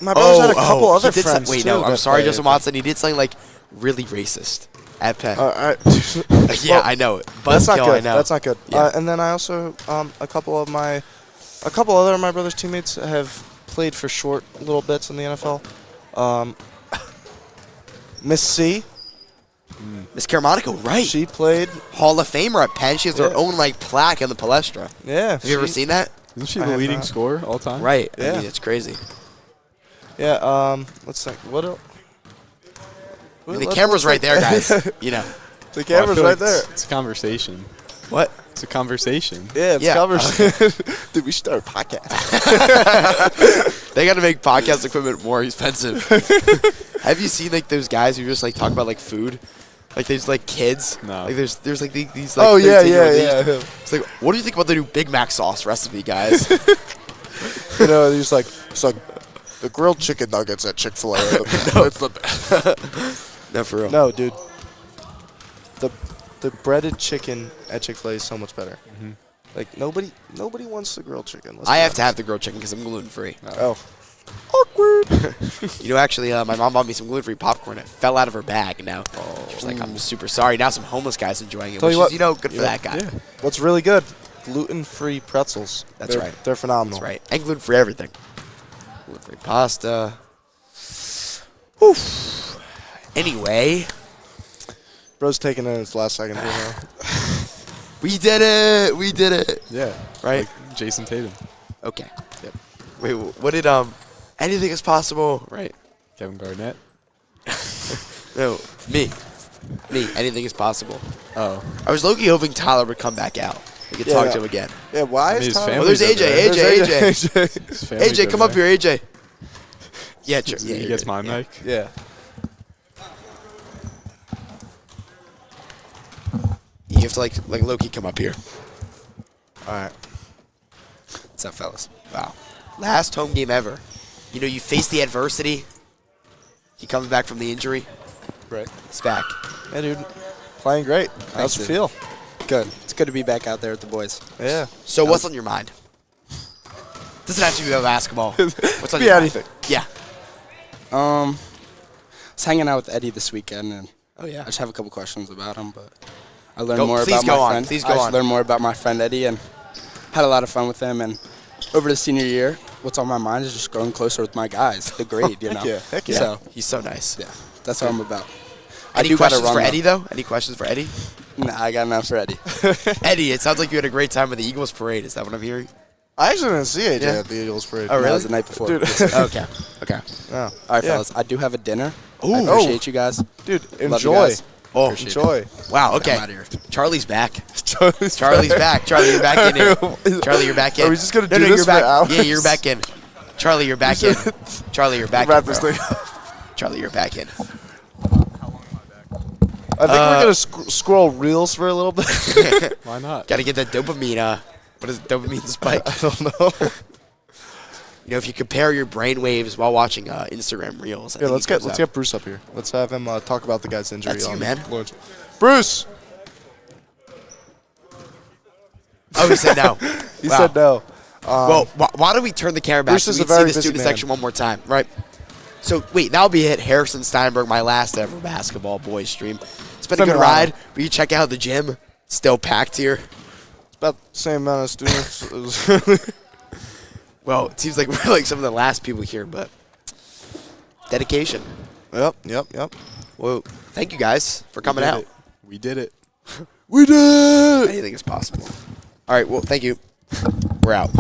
My brother's had a couple other he did friends Wait, too. no, I'm that sorry, play Justin at Watson. He did something like really racist at Penn. Penn. Yeah, well, I know it. But That's not still, good. I know. That's not good. Yeah. And then I also a couple other of my brother's teammates have played for short little bits in the NFL. Miss C, Miss Germantown, right? she played. Hall of Famer at Penn. She has her Yeah. own like plaque in the palestra. Yeah. Have you ever seen that? Isn't she I the have leading not. scorer all time? Right. I Yeah. mean, it's crazy. Yeah. Let's think. What else? I mean, the camera's right there, guys. You know. The Well, I camera's feel right like there. It's a conversation. What? It's a conversation. Yeah, it's Yeah. conversation. Dude, we should start a podcast. They got to make podcast equipment more expensive. Have you seen like those guys who just like talk about like food? Like there's like kids. No. Like there's like these like Oh yeah, 13-year-old yeah, dudes. yeah. It's like, what do you think about the new Big Mac sauce recipe, guys? You know, he's like, it's like the grilled chicken nuggets at Chick-fil-A. It's the best. No, for real. No, dude. The breaded chicken at Chick-fil-A is so much better. Like nobody wants the grilled chicken. Let's I be have to have the grilled chicken because I'm gluten free. Oh. Awkward. You know, actually, my mom bought me some gluten free popcorn. It fell out of her bag. Now she was like, "I'm super sorry." Now some homeless guys enjoying it, Tell which you is what, good for that guy. Yeah. What's really good? Gluten-free pretzels. That's They're- right. They're phenomenal. That's right. And gluten free everything. Gluten free pasta. Oof. Anyway, Bro's taking it in its last second here now. we did it. We did it. Yeah. Right. Like Jason Tatum. Okay. Yep. Wait, what did anything is possible, right? Kevin Garnett. No, me. Anything is possible. Oh. I was low-key hoping Tyler would come back out. We could Yeah, talk yeah. to him again. Yeah, why I mean, is his Tyler? family- Well, there's AJ. There's AJ. His family's AJ, come over up here, AJ. Yeah, there. yeah. He you're gets good. my Yeah. mic. Yeah. You have to like low-key come up here. All right. What's up, fellas? Wow. Last home game ever. You know, you face the adversity. He comes back from the injury. Right. He's back. Yeah, dude. Playing great. How's it dude. feel? Good. It's good to be back out there with the boys. Yeah. So what's on your mind? Doesn't have to be about basketball. What's on Be your anything. mind? Yeah. I was hanging out with Eddie this weekend, and Oh, yeah. I just have a couple questions about him, but I learned Go- more please about go my on. friend. Please I go just on. learned more about my friend Eddie, and had a lot of fun with him. And over the senior year, what's on my mind is just growing closer with my guys, the grade, you know. Heck yeah. Heck yeah. So He's so nice. yeah, that's what I'm about. Any do gotta questions run, for though. Eddie, though? Any questions for Eddie? Nah, I got enough for Eddie. Eddie, it sounds like you had a great time with the Eagles parade. Is that what I'm hearing? I actually didn't see AJ Yeah. at the Eagles parade. Oh, That really? was the night before. Dude. Okay. Okay. No. All right, Yeah. fellas, I do have a dinner. Ooh. I appreciate you guys. Dude, Love you enjoy. guys. Oh, Appreciate it. Enjoy. wow. Okay. I'm outta here. Charlie's back. Charlie's Charlie's back. Charlie, you're back in here. Charlie, you're back in. Are we just gonna no, do no, this you're for back. hours? Yeah, you're back in. Charlie, you're back in. Charlie, you're back Wrap in. this bro. thing up. Charlie, you're back in. I think we're going to scroll reels for a little bit. Why not? Got to get that dopamine. What is it? Dopamine spike? I don't know. You know, if you compare your brain waves while watching Instagram reels. I Yeah, think let's it goes get up. Bruce up here. Let's have him talk about the guy's injury. That's you, on man. Lawrence. Bruce! Oh, he said no. He Wow. said no. Well, why don't we turn the camera back Bruce so is we a can see very the busy student man. section one more time, right? So, wait, that'll be it. Harrison Steinberg, my last ever basketball boys stream. It's been a Been good around. ride. Will you check out the gym? Still packed here. It's about the same amount of students. Well, it seems like we're like some of the last people here, but dedication. Yep. Well, thank you guys for coming out. We did it. We did. Anything is possible. All right. Well, thank you. We're out.